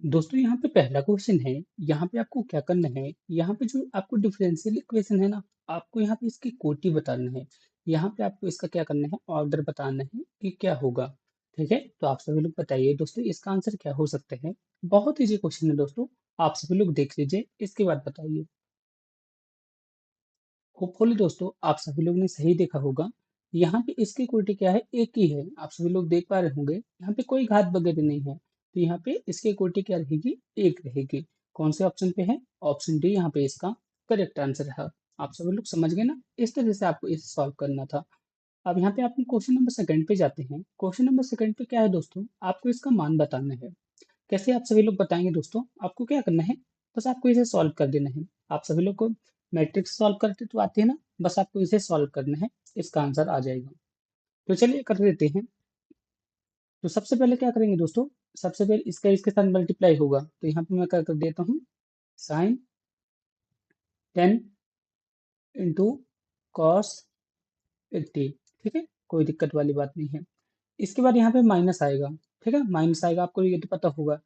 दोस्तों यहाँ पे पहला क्वेश्चन है। यहाँ पे आपको क्या करना है, यहाँ पे जो आपको डिफरेंशियल इक्वेशन है ना, आपको यहाँ पे इसकी कोटि बताना है। यहाँ पे आपको इसका क्या करना है, ऑर्डर बताना है कि क्या होगा। ठीक है, तो आप सभी लोग बताइए दोस्तों इसका आंसर क्या हो सकता है। बहुत इजी क्वेश्चन है दोस्तों, आप सभी लोग देख लीजिए, इसके बाद बताइए। होपफुली दोस्तों आप सभी लोग ने सही देखा होगा। यहाँ पे इसकी इक्वलिटी क्या है, एक ही है। आप सभी लोग देख पा रहे होंगे, यहाँ पे कोई घात वगैरह नहीं है, तो यहाँ पे इसकी इक्वलिटी क्या रहेगी, एक रहेगी। कौन से ऑप्शन पे है, ऑप्शन डी यहाँ पे इसका करेक्ट आंसर है। आप सभी लोग समझ गए ना, इस तरह से आपको इसे सॉल्व करना था। अब यहाँ पे आप क्वेश्चन नंबर सेकंड पे जाते हैं। क्वेश्चन नंबर सेकंड पे क्या है दोस्तों, आपको इसका मान बताना है। कैसे आप सभी लोग बताएंगे दोस्तों, आपको क्या करना है, बस आपको इसे सॉल्व कर देना है। आप सभी लोग को मैट्रिक्स सॉल्व करते तो आती है ना, बस आपको इसे सॉल्व करना है, इसका आंसर आ जाएगा। तो चलिए कर देते हैं। तो सबसे पहले क्या करेंगे दोस्तों, सबसे पहले इसका इसके साथ मल्टीप्लाई होगा, तो यहाँ पे मैं क्या कर देता हूँ, साइन 10 × cos 80। ठीक है, कोई दिक्कत वाली बात नहीं है। इसके बाद यहाँ पे माइनस आएगा। ठीक है, माइनस आएगा, आपको ये तो पता होगा।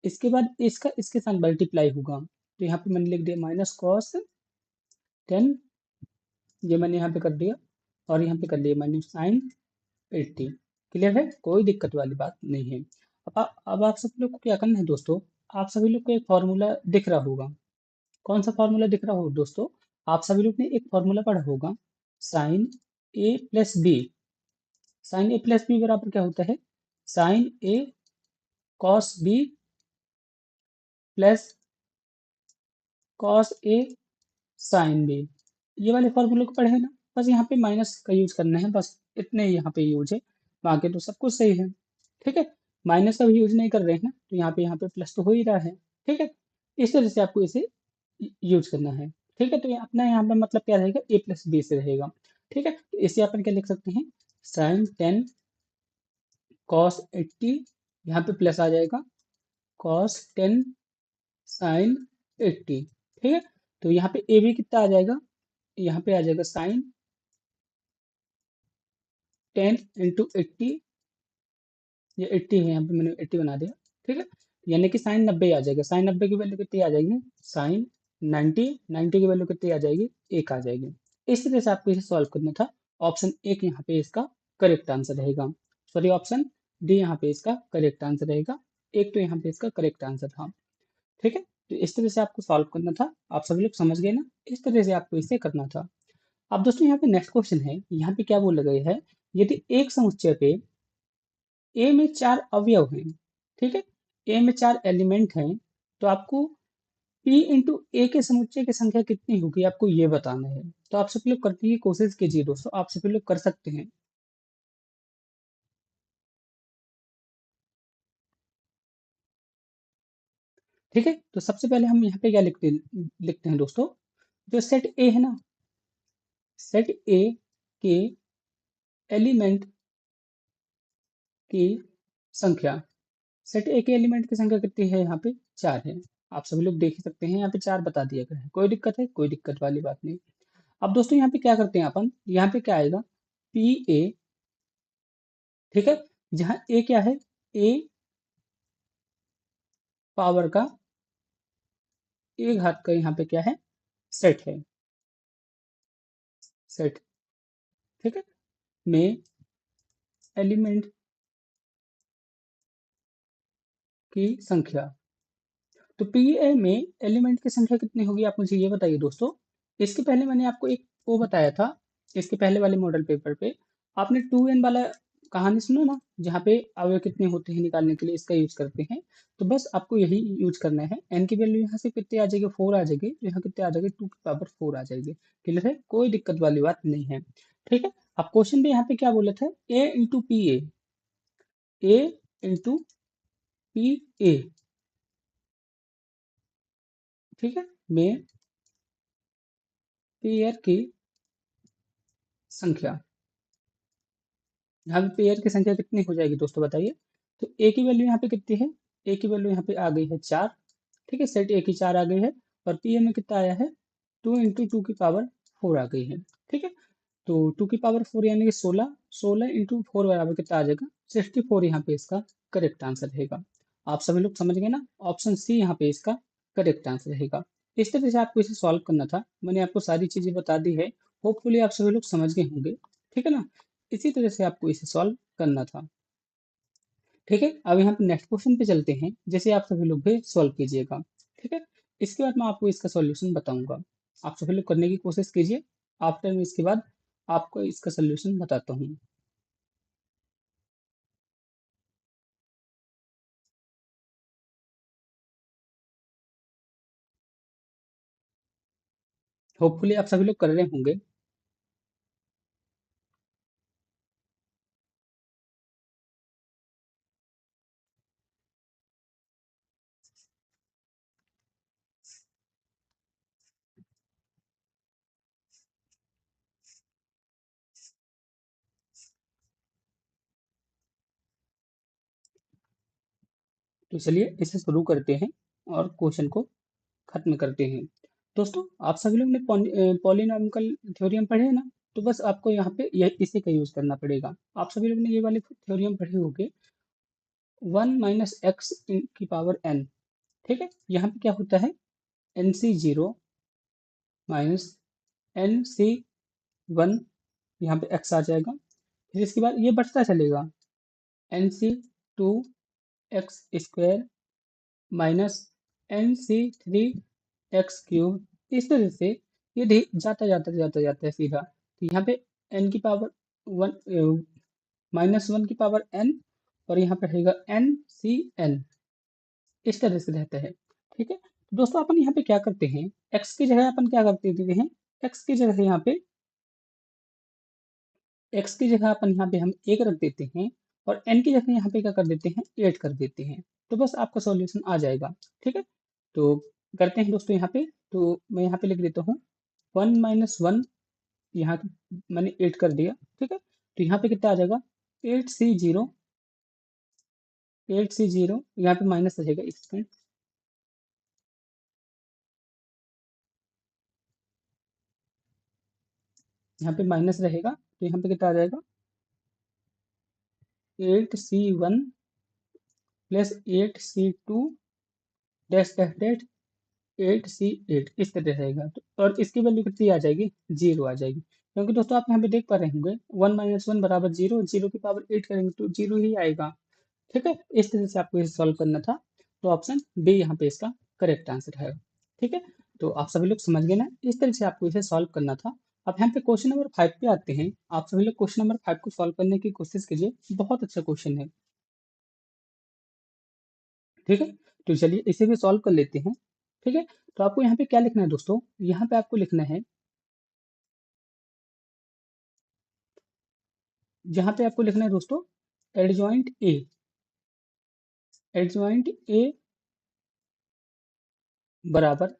इसके बाद इसका इसके साथ मल्टीप्लाई होगा, तो यहाँ पे मैंने लिख दिया -cos 10, ये मैंने यहाँ पे कर दिया, और यहाँ पे कर दिया मैंने sin 80। क्लियर है, कोई दिक्कत वाली बात नहीं है। अब आप सब लोग को क्या करना है दोस्तों, आप सभी लोग को एक फॉर्मूला दिख रहा होगा। कौन सा फॉर्मूला दिख रहा होगा दोस्तों, आप सभी लोग ने एक फॉर्मूला पढ़ा होगा, sin a + b। sin a + b बराबर क्या होता है, sin a cos b plus cos a sin b। ये वाले फॉर्मूले को पढ़े हैं ना, बस यहाँ पे माइनस का यूज करना है, बस इतने ही यहाँ पे यूज है, बाकी तो सब कुछ सही है। ठीक है, माइनस का भी यूज नहीं कर रहे हैं, तो यहाँ पे प्लस तो हो ही रहा है। ठीक है, इस तरह से आपको इसे यूज करना है। ठीक है, तो अपना यहाँ पे मतलब क्या रहेगा, a + b से रहेगा। ठीक है, तो इसे अपन क्या लिख सकते हैं, sin 10 cos 80, यहाँ पे प्लस आ जाएगा cos 10 sin 80। ठीक है, तो यहाँ पे ए भी कितना आ जाएगा, यहाँ पे आ जाएगा sin 10 × 80। ये 80 है, यहाँ पे मैंने 80 बना दिया। ठीक है, यानी कि sin 90 आ जाएगा। sin 90 की वैल्यू कितनी आ जाएगी, sin 90 की वैल्यू कितनी आ जाएगी, एक आ जाएगी। इस तरह से आपको इसे सॉल्व करना था। ऑप्शन एक यहाँ पे इसका करेक्ट आंसर रहेगा, सॉरी ऑप्शन डी यहाँ पे इसका करेक्ट आंसर रहेगा। एक तो यहाँ पे इसका करेक्ट आंसर था। ठीक है, तो इस तरह से आपको सॉल्व करना था। आप सभी लोग समझ गए ना, इस तरह से आपको इसे करना था। अब दोस्तों यहाँ पे नेक्स्ट क्वेश्चन है, यहाँ पे क्या बोला गया है, यदि एक समुच्चय पे ए में 4 अवयव हैं, ठीक है, ए में 4 एलिमेंट हैं, तो आपको पी इंटू ए के समुच्चय की संख्या कितनी होगी, आपको ये बताना है। तो आप सभी लोग करने की कोशिश कीजिए दोस्तों, आप सभी लोग कर सकते हैं। ठीक है, तो सबसे पहले हम यहाँ पे क्या लिखते हैं दोस्तों, जो सेट ए है ना, सेट ए के एलिमेंट की संख्या, सेट ए के एलिमेंट की संख्या कितनी है, यहाँ पे 4 है। आप सभी लोग देख ही सकते हैं, यहाँ पे 4 बता दिया गया है। कोई दिक्कत है, कोई दिक्कत वाली बात नहीं। अब दोस्तों यहाँ पे क्या करते हैं अपन, यहाँ पे क्या आएगा, पी ए। ठीक है, जहाँ ए क्या है, ए पावर का ए घात का यहाँ पे क्या है, सेट है, सेट। ठीक है, में एलिमेंट की संख्या, तो पी ए में एलिमेंट की संख्या कितनी होगी, आप मुझे ये बताइए दोस्तों। इसके पहले मैंने आपको एक वो बताया था, इसके पहले वाले मॉडल पेपर पे आपने 2n वाला कहानी सुना ना, जहाँ पे अवयव कितने होते हैं निकालने के लिए इसका यूज करते हैं। तो बस आपको यही यूज करना है। एन की वैल्यू यहाँ से कितने आ जाएगी, 4 आ जाएगी, तो यहाँ कितने आ जाएगी, 2 की पावर 4 आ जाएगी। क्लियर है, कोई दिक्कत वाली बात नहीं है। ठीक है, अब क्वेश्चन पे यहाँ पे क्या बोला था, ए इंटू पी ए ठीक है, में पेयर की संख्या, यहाँ पे पेयर की संख्या कितनी हो जाएगी दोस्तों बताइए। तो ए की वैल्यू यहाँ पे कितनी है, ए की वैल्यू यहाँ पे आ गई है 4। ठीक है, सेट ए की 4 आ गई है, और पी ए में कितना आया है, 2 × 2 की पावर 4 आ गई है। ठीक है, तो 2 की पावर 4 यानी कि 16, 16 × 4 बराबर कितना आ जाएगा, 64 यहाँ पे इसका करेक्ट आंसर रहेगा। आप सभी लोग समझ गए ना, ऑप्शन सी यहाँ पे इसका करेक्ट आंसर रहेगा। इस तरह से आपको इसे सॉल्व करना था, मैंने आपको सारी चीजें बता दी है, होपफुली आप सभी लोग समझ गए होंगे, ठीक है ना। इसी तरह से आपको इसे सॉल्व करना था, ठीक है। अब यहाँ पे नेक्स्ट क्वेश्चन पे चलते हैं, जैसे आप सभी लोग भी सॉल्व कीजिएगा, ठीक है। इसके बाद मैं आपको इसका सॉल्यूशन बताऊंगा, आप सभी लोग करने की कोशिश कीजिए। आफ्टर में इसके बाद आपको इसका सॉल्यूशन बताता हूँ। होपफुली आप सभी लोग कर रहे होंगे। तो चलिए इसे शुरू करते हैं और क्वेश्चन को खत्म करते हैं। दोस्तों, आप सभी लोग ने पॉलिनॉमिकल थ्योरम पढ़े हैं ना, तो बस आपको यहाँ पे यह इसी का यूज करना पड़ेगा। आप सभी लोग ने ये वाले थ्योरम पढ़े होंगे, 1 - x की पावर n, ठीक है। यहाँ पे क्या होता है, nc0 -nc1, यहाँ पे x आ जाएगा। फिर इसके बाद ये बढ़ता चलेगा, nc2 x² -nc3 x³ इस तरह से ये जाता जाता जाता जाता है सीधा, तो यहाँ पे n की पावर वन, -1 की पावर n, और यहाँ पे रहेगा nCn, इस तरह से रहता है, ठीक है। तो दोस्तों अपन यहाँ पे क्या करते हैं, x की जगह अपन क्या करते देते हैं, x की जगह यहाँ पे x की जगह अपन यहाँ पे हम 1 रख देते हैं, और n की जगह यहाँ पे क्या कर देते हैं, 8 कर देते हैं, तो बस आपका सॉल्यूशन आ जाएगा, ठीक है। तो करते हैं दोस्तों यहाँ पे, तो मैं यहाँ पे लिख देता हूँ 1 - 1, यहाँ मैंने 8 कर दिया, ठीक है। तो यहाँ पे कितना आ जाएगा, 8c0, 8c0, यहाँ पे माइनस रहेगा एक सेकंड, यहाँ पे माइनस रहेगा, तो यहाँ पे कितना आ जाएगा, 8c1 +8c2 dash dash dash 8c8, इस तरह रहेगा। तो और इसकी वैल्यू कितनी आ जाएगी, 0 आ जाएगी, क्योंकि दोस्तों आप यहाँ पे देख पा रहे होंगे 1 - 1 बराबर 0, 0 की पावर 8 करेंगे तो 0 ही आएगा, ठीक है। इस तरह से आपको इसे सॉल्व करना था, तो ऑप्शन बी यहाँ पे इसका करेक्ट आंसर है, ठीक है। तो आप सभी लोग समझ गए ना, इस तरह से आपको इसे सॉल्व करना था। अब यहाँ पे क्वेश्चन नंबर 5 पे आते हैं, आप सभी लोग क्वेश्चन नंबर 5 को सॉल्व करने की कोशिश कीजिए, बहुत अच्छा क्वेश्चन है, ठीक है। तो चलिए इसे भी सॉल्व कर लेते हैं, ठीक है। तो आपको यहाँ पे क्या लिखना है दोस्तों, यहाँ पे आपको लिखना है, यहाँ पे आपको लिखना है दोस्तों, एडजॉइंट ए, एडजॉइंट ए बराबर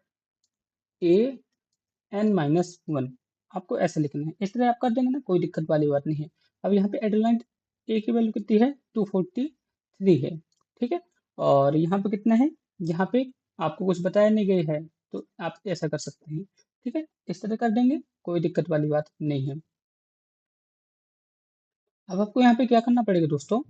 ए n - 1, आपको ऐसे लिखना है, इस तरह आप कर देंगे ना, कोई दिक्कत वाली बात नहीं है। अब यहाँ पे एडेलाइट ए की वैल्यू कितनी है, 243 है, ठीक है। और यहाँ पे कितना है, यहाँ पे आपको कुछ बताया नहीं गया है, तो आप ऐसा कर सकते हैं, ठीक है। इस तरह कर देंगे, कोई दिक्कत वाली बात नहीं है। अब आपको यहाँ पे क्या करना पड़ेगा दोस्तों,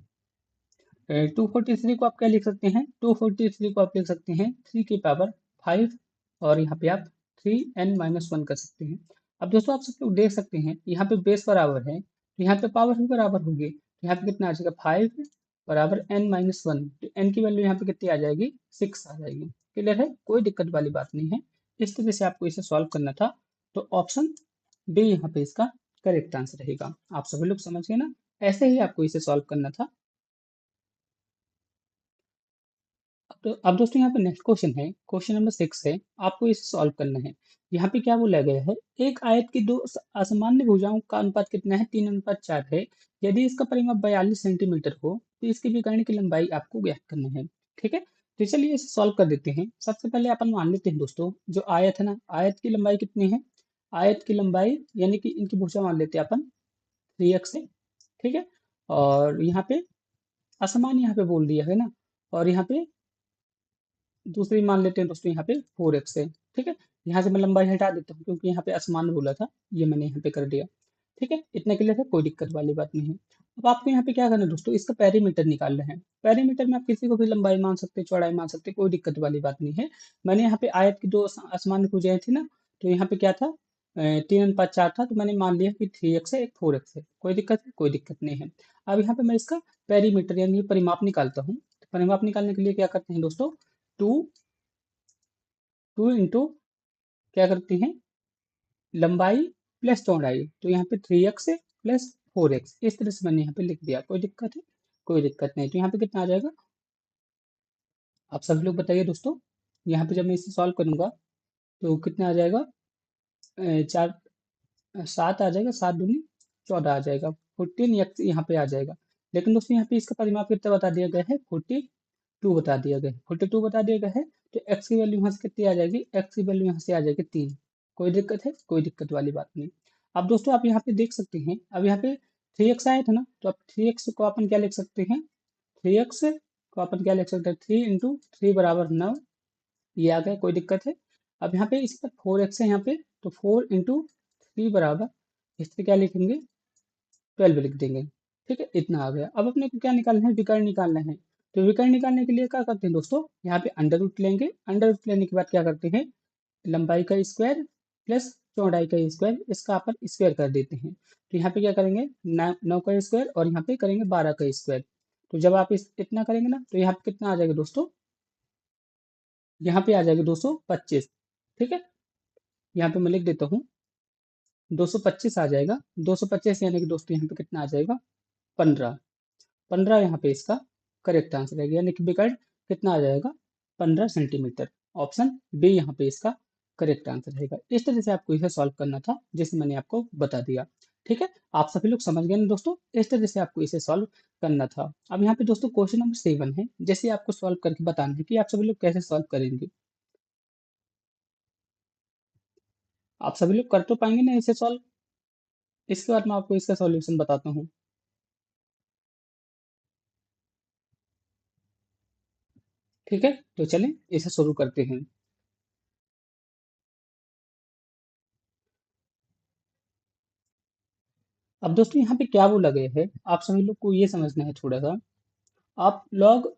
243 को आप क्या लिख सकते हैं, 243 को आप लिख सकते हैं 3 की पावर 5, और यहाँ पे आप 3n - 1 कर सकते हैं। अब दोस्तों आप सब लोग देख सकते हैं, यहाँ पे बेस बराबर है, तो यहाँ पे पावर भी बराबर होगी, तो यहाँ पे कितना आ जाएगा, 5 बराबर n - 1, तो n की वैल्यू यहाँ पे कितनी आ जाएगी, 6 आ जाएगी। क्लियर है, कोई दिक्कत वाली बात नहीं है। इस तरह से आपको इसे सॉल्व करना था, तो ऑप्शन बी यहाँ पे इसका करेक्ट आंसर रहेगा। आप सभी लोग समझ गए ना, ऐसे ही आपको इसे सॉल्व करना था। तो अब दोस्तों यहाँ पे नेक्स्ट क्वेश्चन है, क्वेश्चन नंबर 6 है, आपको इसे सॉल्व करना है। यहाँ पे क्या बोला गया है, एक आयत की दो असामान्य भुजाओं का अनुपात कितना है, 3:4 है। यदि इसका परिमाप 42 सेंटीमीटर हो तो इसके विकर्ण की लंबाई आपको ज्ञात करना है, ठीक है। तो चलिए इसे सॉल्व कर देते हैं। सबसे पहले अपन मान लेते हैं दोस्तों, जो आयत है ना, आयत की लंबाई कितनी है, आयत की लंबाई यानी कि इनकी भुजा मान लेते हैं अपन 3x है, ठीक है। और यहाँ पे असमान यहाँ पे बोल दिया है ना, और यहाँ पे दूसरी मान लेते हैं दोस्तों, यहाँ पे 4x है, ठीक है। यहाँ से मैं लंबाई हटा देता हूँ, क्योंकि यहाँ पे आसमान बोला था, ये मैंने यहाँ पे कर दिया, ठीक है। इतना क्लियर है, कोई दिक्कत वाली बात नहीं है। अब आपको यहाँ पे क्या करना है दोस्तों, इसका पेरीमीटर निकालना है। पेरीमीटर में आप किसी को भी लंबाई मान सकते हैं, चौड़ाई मान सकते हैं, कोई दिक्कत वाली बात नहीं है। मैंने यहाँ पे आयत की दो असमान भुजाएं थी ना, तो यहाँ पे क्या था, 3 अनुपात 4 था, तो मैंने मान लिया कि 3x है, एक 4x है। कोई दिक्कत है? कोई दिक्कत नहीं है। अब यहाँ पे मैं इसका पेरीमीटर यानी परिमाप निकालता हूँ। तो परिमाप निकालने के लिए क्या करते हैं दोस्तों, टू टू इंटू क्या करते हैं, लंबाई प्लस चौड़ाई, तो यहाँ पे 3x प्लस 4x, इस तरह से मैंने यहाँ पे लिख दिया। कोई दिक्कत है? कोई दिक्कत नहीं। तो यहाँ पे कितना आ जाएगा, आप सभी लोग बताइए दोस्तों। यहाँ पे जब मैं इसे सॉल्व करूंगा तो कितना आ जाएगा, 7 आ जाएगा, 7 दूनी 14 आ जाएगा, 14 यहाँ पे आ जाएगा। लेकिन दोस्तों यहाँ पे इसका परिमाप कितना बता दिया गया है, 42 बता दिया गया है, 42 बता दिया गया है। तो एक्स की वैल्यू यहाँ से कितनी आ जाएगी, एक्स की वैल्यू यहाँ से आ जाएगी 3। कोई दिक्कत है? कोई दिक्कत वाली बात नहीं। अब दोस्तों आप यहाँ पे देख सकते हैं, अब यहाँ पे 3x आया था ना, तो अब 3x को अपन क्या लिख सकते हैं, 3x को अपन क्या लिख सकते हैं, 3 × 3 = 9, ये आ गया। कोई दिक्कत है? अब यहाँ पे इसका 4x है यहाँ पे, तो 4 × 3 इस पे क्या लिखेंगे, 12 लिख देंगे। ठीक है, इतना आ गया। अब अपने को क्या निकालना है, विकर्ण निकालना है। तो विकर्ण निकालने के लिए क्या करते हैं दोस्तों, यहाँ पे अंडर रूट लेंगे। अंडर रूट लेने के बाद क्या करते हैं, लंबाई का स्क्वायर प्लस चौड़ाई का स्क्वायर, इसका अपन स्क्वायर कर देते हैं। तो यहाँ पे क्या करेंगे, 9 का स्क्वायर और यहाँ पे करेंगे 12 का स्क्वायर। तो जब आप इस इतना करेंगे ना, तो यहाँ पे कितना आ जाएगा दोस्तों, यहाँ पे आ जाएगा 225। ठीक है, यहाँ पे मैं लिख देता हूँ, 225 आ जाएगा। 225 यानी कि दोस्तों यहाँ पे कितना आ जाएगा, 15। 15 यहाँ पे इसका करेक्ट आंसर है, यानी कि विकर्ण कितना आ जाएगा, 15 सेंटीमीटर। ऑप्शन बी यहाँ पे इसका करेक्ट आंसर रहेगा। इस तरह से आपको इसे सॉल्व करना था, जैसे मैंने आपको बता दिया। ठीक है, आप सभी लोग समझ गए ना दोस्तों, इस तरह से आपको इसे सॉल्व करना था। अब यहाँ पे दोस्तों क्वेश्चन नंबर 7 है, जैसे आपको सॉल्व करके बताना है कि आप सभी लोग कैसे सॉल्व करेंगे। आप सभी लोग कर तो पाएंगे ना इसे सॉल्व। इसके बाद मैं आपको इसका सॉल्यूशन बताता हूँ। ठीक है, तो चलें इसे शुरू करते हैं। अब दोस्तों यहाँ पे क्या बोला गया है, आप सभी लोग को ये समझना है थोड़ा सा। आप लॉग,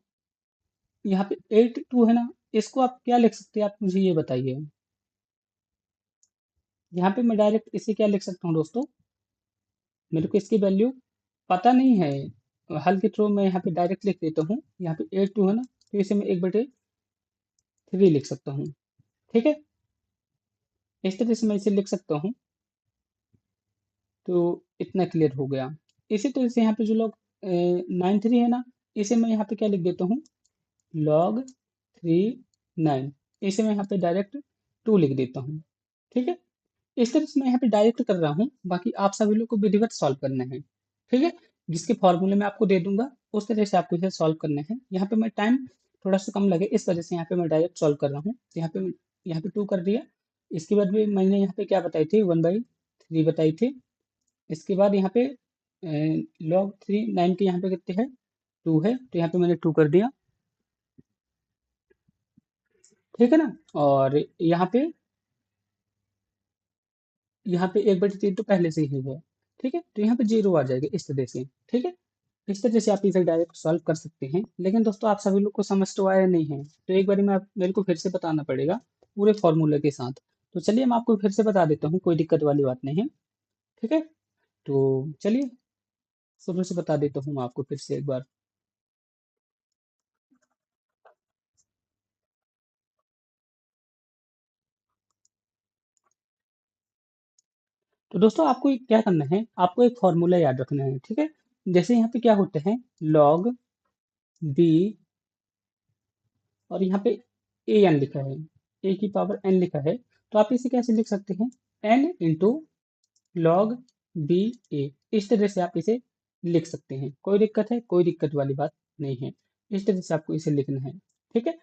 यहाँ पे 82 है ना, इसको आप क्या लिख सकते हैं, आप मुझे ये बताइए। यहाँ पे मैं डायरेक्ट इसे क्या लिख सकता हूँ दोस्तों, मेरे को इसकी वैल्यू पता नहीं है, हल के थ्रू मैं यहाँ पे डायरेक्ट लिख देता हूँ। यहाँ पे 82 है ना, तो इसे मैं 1/3 लिख सकता हूँ। ठीक है, इस तरह से मैं इसे लिख सकता हूँ। तो इतना क्लियर हो गया। इसी तरह से यहाँ पे जो लोग 9 3 है ना, इसे मैं यहाँ पे क्या लिख देता हूँ, log 3 9, इसे मैं यहाँ पे डायरेक्ट 2 लिख देता हूँ। ठीक है, इस तरह से मैं यहाँ पे डायरेक्ट कर रहा हूँ, बाकी आप सभी लोग को विधिवत सॉल्व करना है। ठीक है, जिसके फॉर्मूले मैं आपको दे दूंगा, उस तरह से आपको इसे सॉल्व करना है। यहाँ पे मैं टाइम थोड़ा सा कम लगे, इस वजह से यहाँ पे मैं डायरेक्ट सॉल्व कर रहा हूँ। तो यहाँ पे 2 कर दिया। इसके बाद भी मैंने यहाँ पे क्या बताई थी, 1/3 बताई थी। इसके बाद यहाँ पे log 3 9 के यहाँ पे कितने हैं, 2 है, तो यहाँ पे मैंने 2 कर दिया। ठीक है ना, और यहाँ पे 1/3 तो पहले से ही है। ठीक है, तो यहाँ पे 0 आ जाएगा इस तरह से। ठीक है, इस तरह से आप इसे डायरेक्ट सॉल्व कर सकते हैं। लेकिन दोस्तों आप सभी लोग को समझ तो आया नहीं है, तो एक बार मेरे को फिर से बताना पड़ेगा पूरे फॉर्मूले के साथ। तो चलिए मैं आपको फिर से बता देता हूँ, कोई दिक्कत वाली बात नहीं है। ठीक है, तो चलिए शुरू से बता देता हूँ मैं आपको फिर से एक बार। तो दोस्तों आपको क्या करना है, आपको एक फॉर्मूला याद रखना है। ठीक है, जैसे यहाँ पे क्या होते हैं, log b, और यहाँ पे ए एन लिखा है, a⁴ n लिखा है, तो आप इसे कैसे लिख सकते हैं, n × log b a, इस तरह से आप इसे लिख सकते हैं। कोई दिक्कत है? कोई दिक्कत वाली बात नहीं है। इस तरह से आपको इसे लिखना है। ठीक है,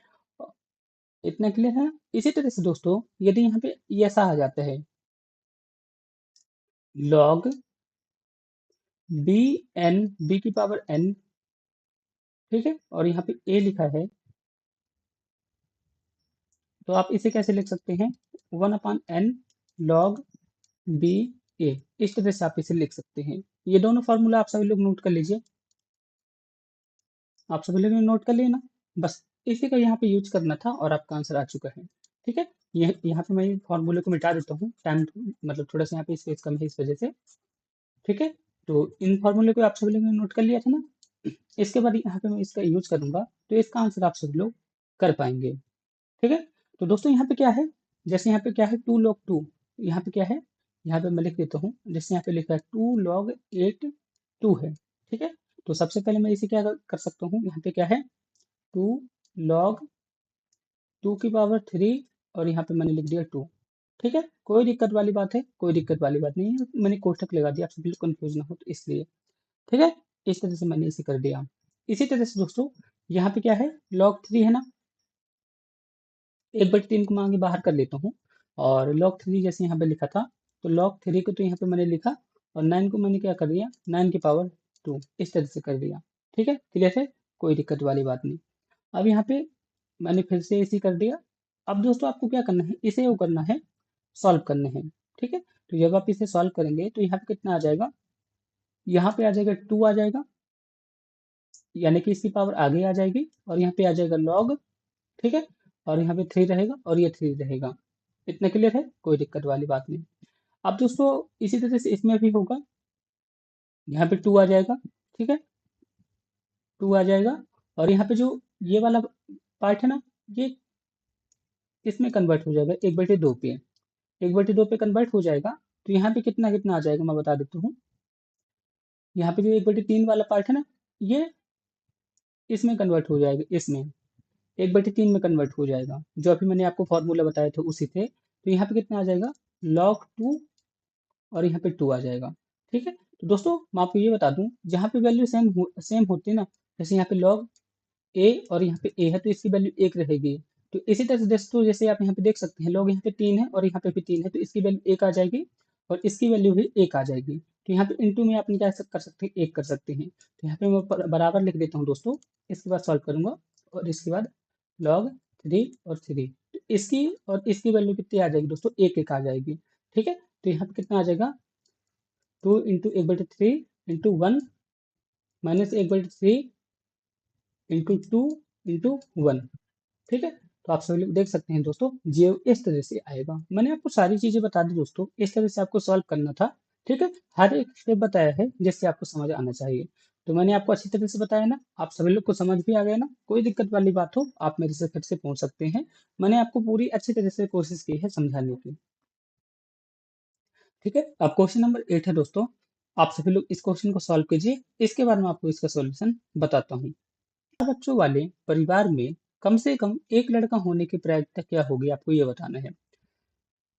इतना क्लियर है। इसी तरह से दोस्तों यदि यहाँ पे ये ऐसा आ जाता है, log b की पावर n, ठीक है, और यहाँ पे a लिखा है, तो आप इसे कैसे लिख सकते हैं, 1/n log b a, इस तरह से आप इसे लिख सकते हैं। ये दोनों फार्मूला आप सभी लोग नोट कर लीजिए। आप सभी लोगों ने नोट कर लिया ना। बस इसी का यहाँ पे यूज करना था और आपका आंसर आ चुका है। ठीक है, ये यहाँ पे मैं फॉर्मूले को मिटा देता हूँ, टाइम मतलब थोड़ा सा यहाँ पे स्पेस कम है इस वजह से। ठीक है, तो इन फॉर्मूले को आप सभी लोगों ने नोट कर लिया था ना। इसके बाद यहाँ पे मैं इसका यूज करूंगा तो इसका आंसर आप सभी लोग कर पाएंगे। ठीक है, तो दोस्तों यहाँ पे क्या है, जैसे यहाँ पे क्या है 2 log 2, यहाँ पे क्या है, यहाँ पे मैं लिख देता हूँ, जैसे यहाँ पे लिखा है 2 log 8 2 है। ठीक है, तो सबसे पहले मैं इसे क्या कर सकता हूँ, यहाँ पे क्या है 2 log 2 की पावर 3 और यहाँ पे मैंने लिख दिया 2। ठीक है, कोई दिक्कत वाली बात है, कोई दिक्कत वाली बात नहीं है, मैंने कोष्टक लगा दिया, आप सभी लोग कंफ्यूज ना हो तो इसलिए। ठीक है, इस तरह से मैंने इसे कर दिया। इसी तरह से दोस्तों यहाँ पे क्या है log 3 है ना, 1/3 को मैं आगे बाहर कर लेता हूँ और log 3 जैसे यहाँ पे लिखा था, तो log 3 को तो यहाँ पे मैंने लिखा और 9 को मैंने क्या कर दिया 9 की पावर 2, इस तरह से कर दिया। ठीक है, क्लियर है, कोई दिक्कत वाली बात नहीं। अब यहाँ पे मैंने फिर से इसी कर दिया। अब दोस्तों आपको क्या करना है, इसे वो करना है, सॉल्व करना है। ठीक है, तो जब आप इसे सॉल्व करेंगे तो यहाँ पे कितना आ जाएगा, यहाँ पे आ जाएगा 2 आ जाएगा, यानी कि इसकी पावर आगे आ जाएगी और यहाँ पे आ जाएगा log। ठीक है, और यहाँ पे 3 रहेगा और ये 3 रहेगा। इतना क्लियर है, कोई दिक्कत वाली बात नहीं। अब दोस्तों इसी तरह से इसमें भी होगा, यहाँ पे 2 आ जाएगा। ठीक है, 2 आ जाएगा और यहाँ पे जो ये वाला पार्ट है ना, ये इसमें कन्वर्ट हो जाएगा 1/2 पे, 1/2 पे कन्वर्ट हो जाएगा। तो यहाँ पे कितना कितना आ जाएगा मैं बता देता हूँ, यहाँ पे जो 1/3 वाला पार्ट है ना, ये इसमें कन्वर्ट हो जाएगा, इसमें 1/3 में कन्वर्ट हो जाएगा, जो अभी मैंने आपको फॉर्मूला बताया था उसी से। तो यहाँ पे कितना आ जाएगा log 2 और यहाँ पे 2 आ जाएगा। ठीक है, तो दोस्तों मैं आपको ये बता दूं, जहाँ पे वैल्यू सेम होती है ना, जैसे यहाँ पे log a और यहाँ पे a है तो इसकी वैल्यू 1 रहेगी। तो इसी तरह से दोस्तों जैसे आप यहाँ पे देख सकते हैं, log यहाँ पे 3 है और यहाँ पे भी 3 है तो इसकी वैल्यू 1 आ जाएगी और इसकी वैल्यू भी 1 आ जाएगी। तो यहाँ पे इंटू में आपने क्या कर सकते हैं, 1 कर सकते हैं। तो यहाँ पे मैं बराबर लिख देता हूँ दोस्तों, इसके बाद सॉल्व करूंगा और इसके बाद log 3 और 3, तो इसकी और इसकी वैल्यू कितनी आ जाएगी दोस्तों, 1 1 आ जाएगी। ठीक है, तो यहाँ पे कितना आ जाएगा 2 × 1/3 × 1 -1/3 × 2 × 1। ठीक है, तो आप सभी लोग देख सकते हैं दोस्तों, ये इस तरह से आएगा। मैंने आपको सारी चीजें बता दी दोस्तों, इस तरह से आपको सॉल्व करना था। ठीक है, हर एक स्टेप बताया है जिससे आपको समझ आना चाहिए। तो मैंने आपको अच्छी तरह से बताया ना, आप सभी लोग को समझ भी आ गया ना, कोई दिक्कत वाली बात हो आप मेरे से फिर से पूछ सकते हैं। मैंने आपको पूरी अच्छी तरह से कोशिश की है समझाने की। ठीक है, अब क्वेश्चन नंबर 8 है दोस्तों, आप सभी लोग इस क्वेश्चन को सॉल्व कीजिए, इसके बाद मैं आपको इसका सॉल्यूशन बताता हूँ। 4 बच्चों वाले परिवार में कम से कम एक लड़का होने की प्रायिकता क्या होगी, आपको ये बताना है।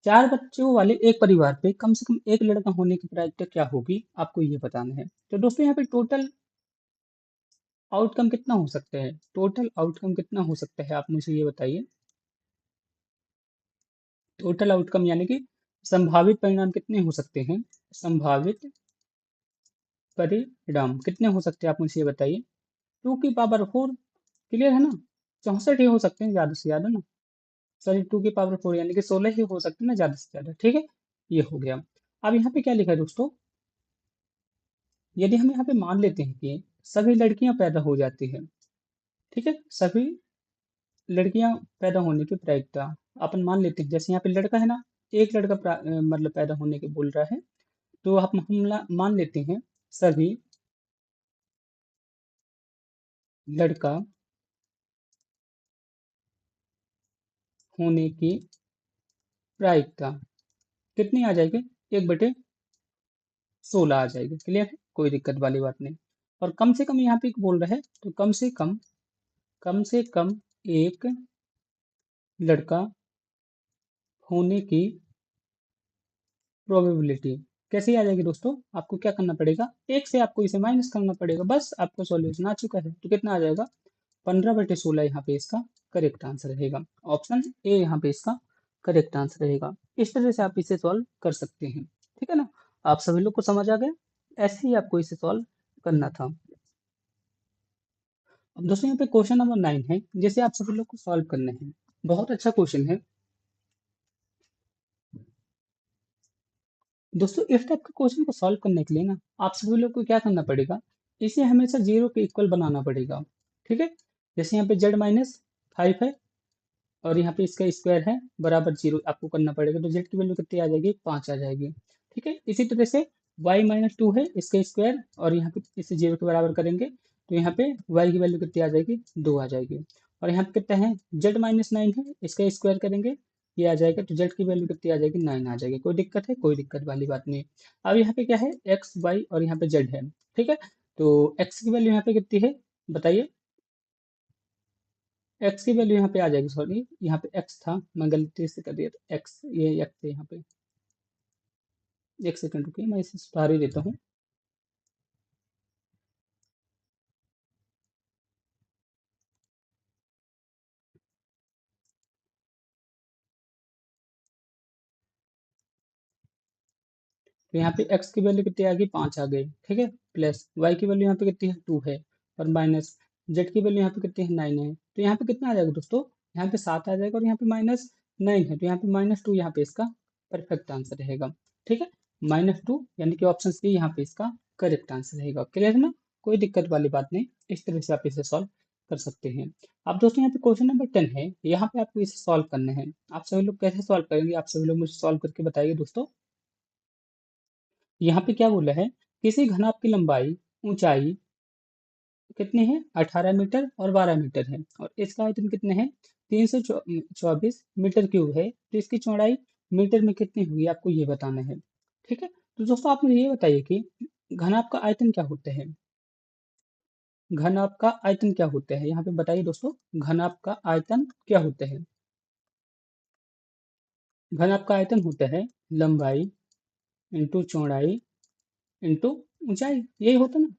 4 बच्चों वाले एक परिवार पे कम से कम एक लड़का होने की प्रायिकता क्या होगी, आपको ये बताना है। तो दोस्तों यहाँ पे टोटल आउटकम कितना हो सकता है, टोटल आउटकम कितना हो सकता है, आप मुझे ये बताइए। टोटल आउटकम यानी कि संभावित परिणाम कितने हो सकते हैं, संभावित परिणाम कितने हो सकते हैं, आप मुझे ये बताइए। 2 की पावर 4, क्लियर है ना, 64 ही हो सकते हैं ज्यादा से ज्यादा ना, सॉरी 2 की पावर 4 यानी कि 16 ही हो सकते हैं ना ज्यादा से ज्यादा। ठीक है, ये हो गया। अब यहाँ पे क्या लिखा है दोस्तों, यदि हम यहाँ पे मान लेते हैं कि सभी लड़कियां पैदा हो जाती है, ठीक है, सभी लड़कियां पैदा होने की प्रायिकता अपन मान लेते हैं, जैसे यहाँ पे लड़का है ना, एक लड़का मतलब पैदा होने के बोल रहा है, तो हम मान लेते हैं सभी लड़का होने की प्रायिकता कितनी आ जाएगी, 1/16 आ जाएगी। क्लियर है, कोई दिक्कत वाली बात नहीं। और कम से कम यहाँ पे बोल रहा है, तो कम से कम एक लड़का होने की प्रोबेबिलिटी कैसे आ जाएगी दोस्तों, आपको क्या करना पड़ेगा, एक से आपको इसे माइनस करना पड़ेगा, बस आपका सॉल्यूशन आ चुका है। तो कितना आ जाएगा 15/16, यहाँ पे इसका करेक्ट आंसर रहेगा। ऑप्शन ए यहाँ पे इसका करेक्ट आंसर रहेगा। इस तरह से आप इसे सॉल्व कर सकते हैं। ठीक है ना, आप सभी लोग को समझ आ गया, ऐसे ही आपको इसे सॉल्व करना था। अब दोस्तों यहाँ पे क्वेश्चन नंबर 9 है, जिसे आप सभी लोग को सॉल्व करना है। बहुत अच्छा क्वेश्चन है। दोस्तों इस टाइप के क्वेश्चन को सॉल्व करने के लिए ना आप सभी लोग को क्या करना पड़ेगा, इसे हमेशा जीरो के इक्वल बनाना पड़ेगा। ठीक है, जैसे यहाँ पे z-5 है और यहाँ पे इसका स्क्वायर है बराबर जीरो आपको करना पड़ेगा, तो z की वैल्यू कितनी आ जाएगी, 5 आ जाएगी। ठीक है, इसी तरह से y-2 है इसका स्क्वायर और यहाँ पे इसे जीरो के बराबर करेंगे तो यहाँ पे y की वैल्यू कितनी आ जाएगी, 2 आ जाएगी। और यहाँ पे कितना है, z-9 है इसका स्क्वायर करेंगे ये आ जाएगा, तो z की वैल्यू कितनी आ जाएगी, 9 आ जाएगी। कोई दिक्कत है, कोई दिक्कत वाली बात नहीं। अब यहाँ पे क्या है, x y और यहाँ पे z है। ठीक है, तो x की वैल्यू यहाँ पे कितनी है बताइए, x की वैल्यू यहाँ पे आ जाएगी, सॉरी यहाँ पे x था मैं गलती से कर दिया, तो x ये x है यहाँ पे। एक सेकंड रुकिए मैं इसे सुधार ही देता हूँ। तो यहाँ पे x की वैल्यू कितनी आ गई, 5 आ गई। ठीक है, प्लस y की वैल्यू यहाँ पे कितनी है, 2 है, और माइनस z की वैल्यू यहाँ पे कितनी है, 9 है। तो यहाँ पे कितना आ जाएगा दोस्तों, यहाँ पे 7 आ जाएगा और यहाँ पे -9 है, तो यहाँ पे -2 यहाँ पे इसका परफेक्ट आंसर रहेगा। ठीक है, -2 यानी कि ऑप्शन सी यहाँ पे इसका करेक्ट आंसर रहेगा। क्लियर है ना, कोई दिक्कत वाली बात नहीं, इस तरह से आप इसे सॉल्व कर सकते हैं। अब दोस्तों यहाँ पे क्वेश्चन नंबर 10 है, यहाँ पे आपको इसे सॉल्व करना है। आप सभी लोग कैसे सॉल्व करेंगे, आप सभी लोग मुझे सॉल्व करके बताइए दोस्तों। यहाँ पे क्या बोला है, किसी घनाभ की लंबाई ऊंचाई कितनी है, 18 मीटर और 12 मीटर है, और इसका आयतन कितने है, 324 मीटर क्यूब है, तो इसकी चौड़ाई मीटर में कितनी होगी आपको ये बताना है। ठीक है, तो दोस्तों आप मुझे ये बताइए कि घनाभ का आयतन क्या होता है, घनाभ का आयतन क्या होता है, यहाँ पे बताइए दोस्तों, घनाभ का आयतन क्या होता है। घनाभ का आयतन होता है लंबाई इंटू चौड़ाई इंटू ऊंचाई, यही होता है ना,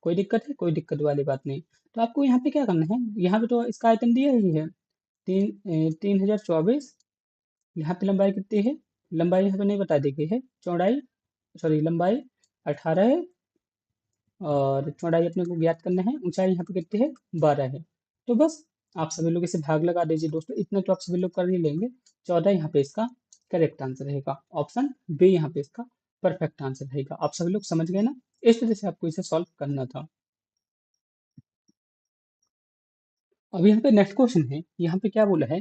कोई दिक्कत है, कोई दिक्कत वाली बात नहीं। तो आपको यहाँ पे क्या करना है, यहाँ पे तो इसका आयतन दिया ही है, 3024। यहाँ पे लंबाई कितनी है, लंबाई यहाँ पे नहीं बता दी गई है, चौड़ाई सॉरी लंबाई 18 है और चौड़ाई अपने को ज्ञात करना है, ऊंचाई यहाँ पे कितनी है, 12 है। तो बस आप सभी लोग इसे भाग लगा दीजिए दोस्तों, इतना तो आप सभी लोग कर ही लेंगे। 14 यहाँ पे इसका करेक्ट आंसर रहेगा, ऑप्शन बी यहाँ पे इसका परफेक्ट आंसर रहेगा। आप सभी लोग समझ गए ना, इस तरह से आपको इसे सॉल्व करना था। अब यहाँ पे नेक्स्ट क्वेश्चन है, यहाँ पे क्या बोला है,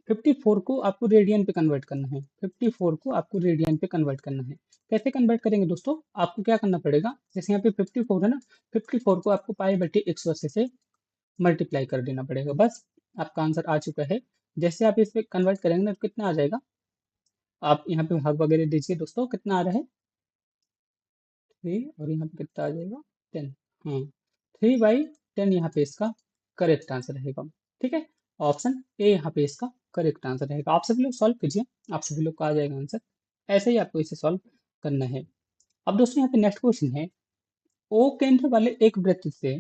54 को आपको रेडियन पे कन्वर्ट करना है, 54 को आपको रेडियन पे कन्वर्ट करना है। कैसे कन्वर्ट करेंगे दोस्तों, आपको क्या करना पड़ेगा, जैसे यहाँ पे 54 है ना, 54 को आपको पाई/180 से मल्टीप्लाई कर देना पड़ेगा, बस आपका आंसर आ चुका है। जैसे आप इस पे कन्वर्ट करेंगे ना, तो कितना आ जाएगा, आप यहाँ पे भाग वगैरह दीजिए दोस्तों, कितना आ रहा है, 3 और यहाँ पे कितना आ जाएगा, 10। हाँ, 3/10 यहाँ पे इसका करेक्ट आंसर रहेगा। ठीक है, ऑप्शन ए यहाँ पे इसका करेक्ट आंसर रहेगा। आप सभी लोग सॉल्व कीजिए, आप सभी लोग का आ जाएगा आंसर। ऐसे ही आपको इसे सॉल्व करना है। अब दोस्तों यहाँ पे नेक्स्ट क्वेश्चन है, ओ केंद्र वाले एक वृत्त से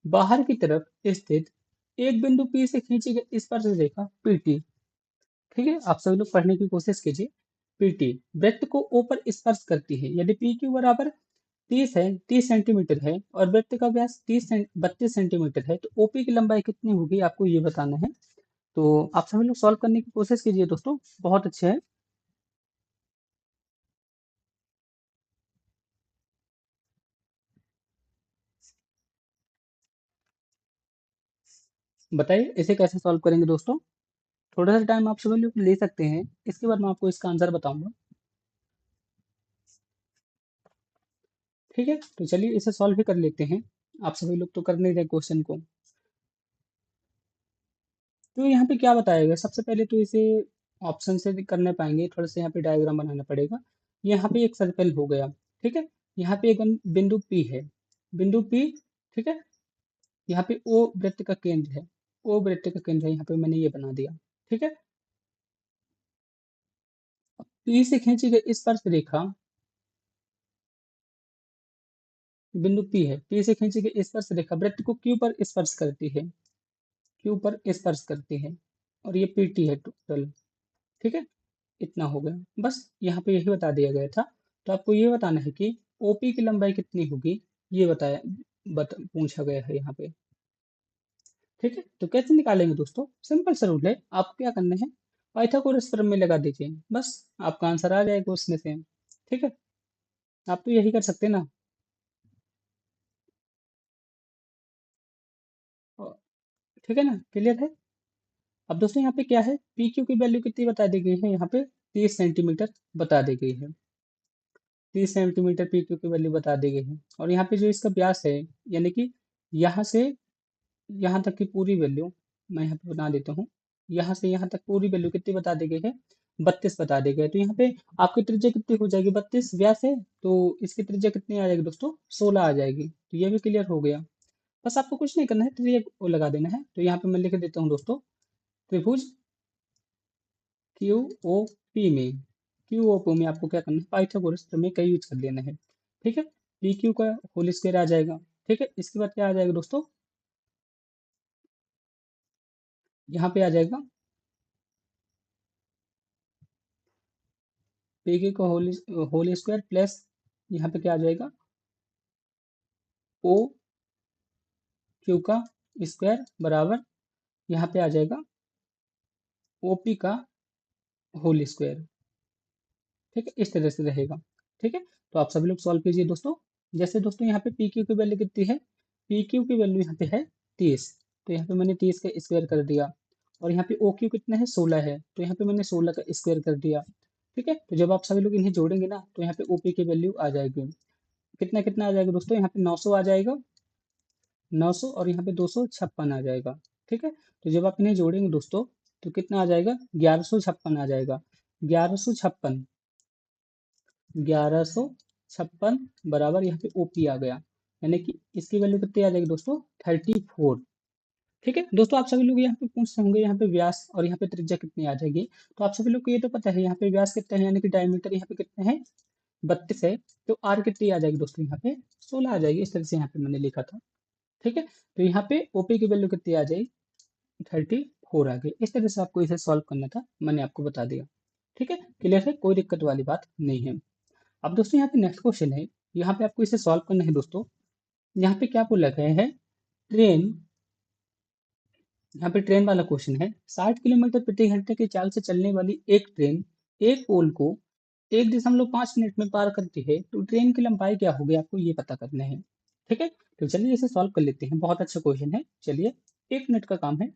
बाहर की तरफ स्थित एक बिंदु P से खींची गई स्पर्श रेखा PT। ठीक है, आप सभी लोग पढ़ने की कोशिश कीजिए। PT वृत्त को O पर स्पर्श करती है, यदि PQ बराबर 30 है, 30 सेंटीमीटर है और वृत्त का व्यास 32 सेंटीमीटर है, तो ओपी की लंबाई कितनी होगी आपको ये बताना है। तो आप सभी लोग सॉल्व करने की कोशिश कीजिए दोस्तों, बहुत अच्छे है। बताइए इसे कैसे सॉल्व करेंगे दोस्तों, थोड़ा सा टाइम आप सभी लोग ले सकते हैं, इसके बाद मैं आपको इसका आंसर बताऊंगा। ठीक है, तो चलिए इसे सॉल्व ही कर लेते हैं, आप सभी लोग तो कर नहीं रहे क्वेश्चन को। तो यहाँ पे क्या बताएगा, सबसे पहले तो इसे ऑप्शन से भी करने पाएंगे, थोड़ा सा यहाँ पे डायग्राम बनाना पड़ेगा। यहाँ पे एक सर्कल हो गया। ठीक है, यहाँ पे एक बिंदु पी है, बिंदु पी। ठीक है, यहाँ पे ओ वृत्त का केंद्र है, ओ वृत्त का केंद्र है, यहाँ पे मैंने ये बना दिया। ठीक है, पी से खींची गई स्पर्श रेखा, बिंदु पी है, पी से खींची गई स्पर्श रेखा वृत्त को क्यू पर स्पर्श करती है, क्यू पर स्पर्श करती है, और ये पीटी है टोटल। ठीक है, इतना हो गया, बस यहाँ पे यही बता दिया गया था। तो आपको ये बताना है कि ओपी की लंबाई कितनी होगी, ये बताया पूछा गया है यहाँ पे। ठीक है, तो कैसे निकालेंगे दोस्तों, सिंपल सा रूल है, आपको क्या करना है, पाइथागोरस थ्योरम में लगा दीजिए, बस आपका आंसर आ जाएगा उसमें से। ठीक है, आप तो यही कर सकते हैं ना। और- ठीक है ना, क्लियर है। अब दोस्तों यहाँ पे क्या है, पी क्यू की वैल्यू कितनी बता दी गई है, यहाँ पे 30 सेंटीमीटर बता दी गई है। 30 सेंटीमीटर पी क्यू की वैल्यू बता दी गई है। और यहाँ पे जो इसका व्यास है, यानी कि यहाँ से यहाँ तक की पूरी वैल्यू मैं यहाँ पे बना देता हूँ। यहाँ से यहाँ तक पूरी वैल्यू कितनी बता दी गई है, 32 बता दी गई है। तो यहाँ पे आपकी त्रिज्या कितनी हो जाएगी, 32 व्यास है, तो इसकी त्रिज्या कितनी आ जाएगी दोस्तों, 16 आ जाएगी। तो ये भी क्लियर हो गया। बस आपको कुछ नहीं करना है, त्रिज्या को लगा देना है। तो यहाँ पे मैं लिख देता हूँ दोस्तों, त्रिभुज क्यू ओ पी में, क्यू ओ पी में आपको क्या करना है, पाइथागोरस प्रमेय का यूज कर लेना है। ठीक है, पी क्यू का होल स्क्वायर आ जाएगा। ठीक है, इसके बाद क्या आ जाएगा दोस्तों, यहाँ पे आ जाएगा पी क्यू का होल स्क्वायर प्लस यहाँ पे क्या आ जाएगा, ओ क्यू का स्क्वायर बराबर यहाँ पे आ जाएगा ओपी का होल स्क्वायर। ठीक है, इस तरह से रहेगा। ठीक है, तो आप सभी लोग सॉल्व कीजिए दोस्तों। जैसे दोस्तों यहाँ पे पी क्यू की वैल्यू कितनी है, पी क्यू की वैल्यू यहाँ पे है 30, तो यहाँ पे मैंने 30 का स्क्वायर कर दिया। और यहाँ पे ओ क्यू कितना है, 16 है, तो यहाँ पे मैंने 16 का स्क्वायर कर दिया। ठीक है, तो जब आप सभी लोग इन्हें जोड़ेंगे ना, तो यहाँ पे ओपी की वैल्यू आ जाएगी। कितना कितना आ जाएगा दोस्तों, यहाँ पे 900 आ जाएगा, 900, और यहाँ पे 256 आ जाएगा। ठीक है, तो जब आप इन्हें जोड़ेंगे दोस्तों, तो कितना आ जाएगा, 1156 आ जाएगा। 1156, 1156 बराबर यहाँ पे ओपी आ गया, यानी कि इसकी वैल्यू कितनी आ जाएगी दोस्तों, 34। ठीक है दोस्तों, आप सभी लोग यहाँ पे पूछ रहे होंगे यहाँ पे व्यास और यहाँ पे त्रिज्या कितनी आ जाएगी। तो आप सभी लोग को ये तो पता है यहाँ पे व्यास कितना है, यानी कि डायमीटर यहाँ पे कितना है, 32 है। तो आर कितनी आ जाएगी दोस्तों, यहाँ पे 16 आ जाएगी। इस तरह से यहाँ पे मैंने लिखा था। ठीक है, तो यहाँ पे ओपी की वैल्यू कितनी आ जाएगी, 34 आ गई। इस तरह से आपको इसे सॉल्व करना था, मैंने आपको बता दिया। ठीक है, क्लियर है, कोई दिक्कत वाली बात नहीं है। अब दोस्तों यहाँ पे नेक्स्ट क्वेश्चन है, यहाँ पे आपको इसे सॉल्व करना है दोस्तों। यहाँ पे क्या बोला गया है, ट्रेन, यहाँ पे ट्रेन वाला क्वेश्चन है। 60 किलोमीटर प्रति घंटे की चाल से चलने वाली एक ट्रेन एक पोल को 1.5 मिनट में पार करती है, तो ट्रेन की लंबाई क्या होगी, आपको ये पता करना है। ठीक है, तो चलिए इसे सॉल्व कर लेते हैं। बहुत अच्छा क्वेश्चन है, चलिए 1 मिनट का काम है,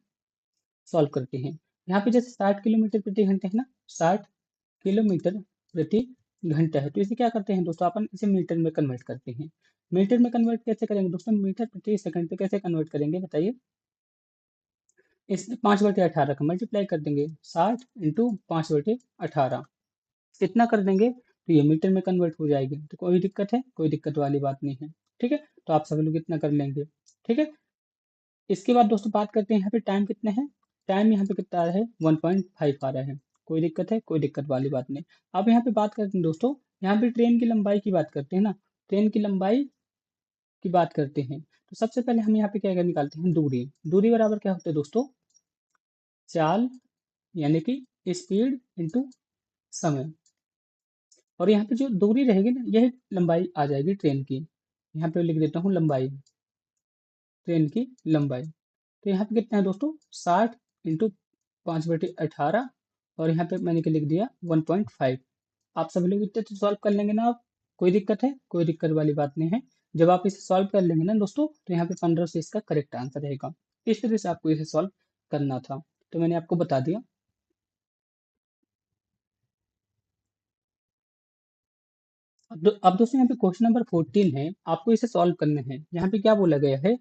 सॉल्व करते हैं। यहाँ पे जैसे 60 किलोमीटर प्रति घंटे है ना, 60 किलोमीटर प्रति घंटा है, तो इसे क्या करते हैं दोस्तों, अपन इसे मीटर में कन्वर्ट करते हैं। मीटर में कन्वर्ट कैसे करेंगे दोस्तों, मीटर प्रति सेकंड पे कैसे कन्वर्ट करेंगे बताइए। इसमें 5/18 का मल्टीप्लाई कर देंगे, 60 × 5/18 इतना कर देंगे, तो ये मीटर में कन्वर्ट हो जाएगी। तो कोई दिक्कत है, कोई दिक्कत वाली बात नहीं है। ठीक है, तो आप सभी लोग इतना कर लेंगे। ठीक है, इसके बाद दोस्तों बात करते हैं यहाँ पे टाइम कितना है। टाइम यहाँ पे कितना आ रहा है, 1.5 आ रहा है। कोई दिक्कत है, कोई दिक्कत वाली बात नहीं। अब यहाँ पे बात करते हैं दोस्तों, यहाँ पे ट्रेन की लंबाई की बात करते हैं ना, ट्रेन की लंबाई की बात करते हैं। तो सबसे पहले हम यहाँ पे क्या निकालते हैं, दूरी। दूरी बराबर क्या होता है दोस्तों, चाल, यानी कि स्पीड इंटू समय। और यहाँ पे जो दूरी रहेगी ना, यह लंबाई आ जाएगी ट्रेन की। यहाँ पे लिख देता हूँ लंबाई, ट्रेन की लंबाई। तो यहाँ पे कितना है दोस्तों, 60 × 5/18, और यहाँ पे मैंने क्या लिख दिया, 1.5। आप सभी लोग इतने तो सॉल्व कर लेंगे ना आप, कोई दिक्कत है, कोई दिक्कत वाली बात नहीं है। जब आप इसे सॉल्व कर लेंगे ना दोस्तों, तो यहाँ पे 15 से इसका करेक्ट आंसर रहेगा। इस तरह से आपको इसे सॉल्व करना था, तो मैंने आपको बता दिया। अब दोस्तों यहाँ पे क्वेश्चन नंबर 14 है, आपको इसे सॉल्व करना है। यहाँ पे क्या बोला गया है,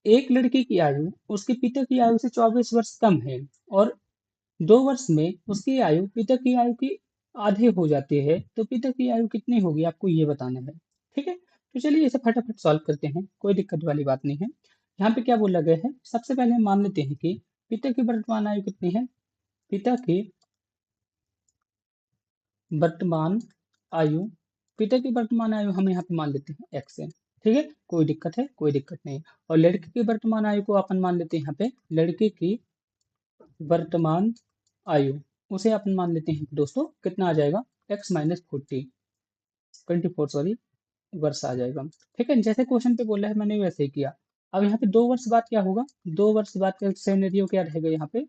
एक लड़के की आयु उसके पिता की आयु से 24 वर्ष कम है, और 2 वर्ष में उसकी आयु पिता की आयु की आधे हो जाती है, तो पिता की आयु कितनी होगी, आपको ये बताना है। ठीक है, तो चलिए इसे फटाफट सॉल्व करते हैं, कोई दिक्कत वाली बात नहीं है। यहाँ पे क्या बोला गया है, सबसे पहले हम मान लेते हैं कि पिता की वर्तमान आयु कितनी है, पिता की वर्तमान आयु, पिता की वर्तमान आयु हम यहाँ पे मान लेते हैं एक्स है। ठीक है, कोई दिक्कत है, कोई दिक्कत नहीं। और लड़के की वर्तमान आयु को अपन मान लेते हैं यहाँ पे, लड़के की वर्तमान आयु, उसे अपन मान लेते हैं दोस्तों, कितना आ जाएगा, X - 24 सॉरी वर्ष आ जाएगा। ठीक है, जैसे क्वेश्चन पे बोला है मैंने वैसे ही किया। अब यहाँ पे 2 वर्ष बाद क्या होगा, 2 वर्ष बाद का सिनेरियो क्या रहेगा, यहाँ पे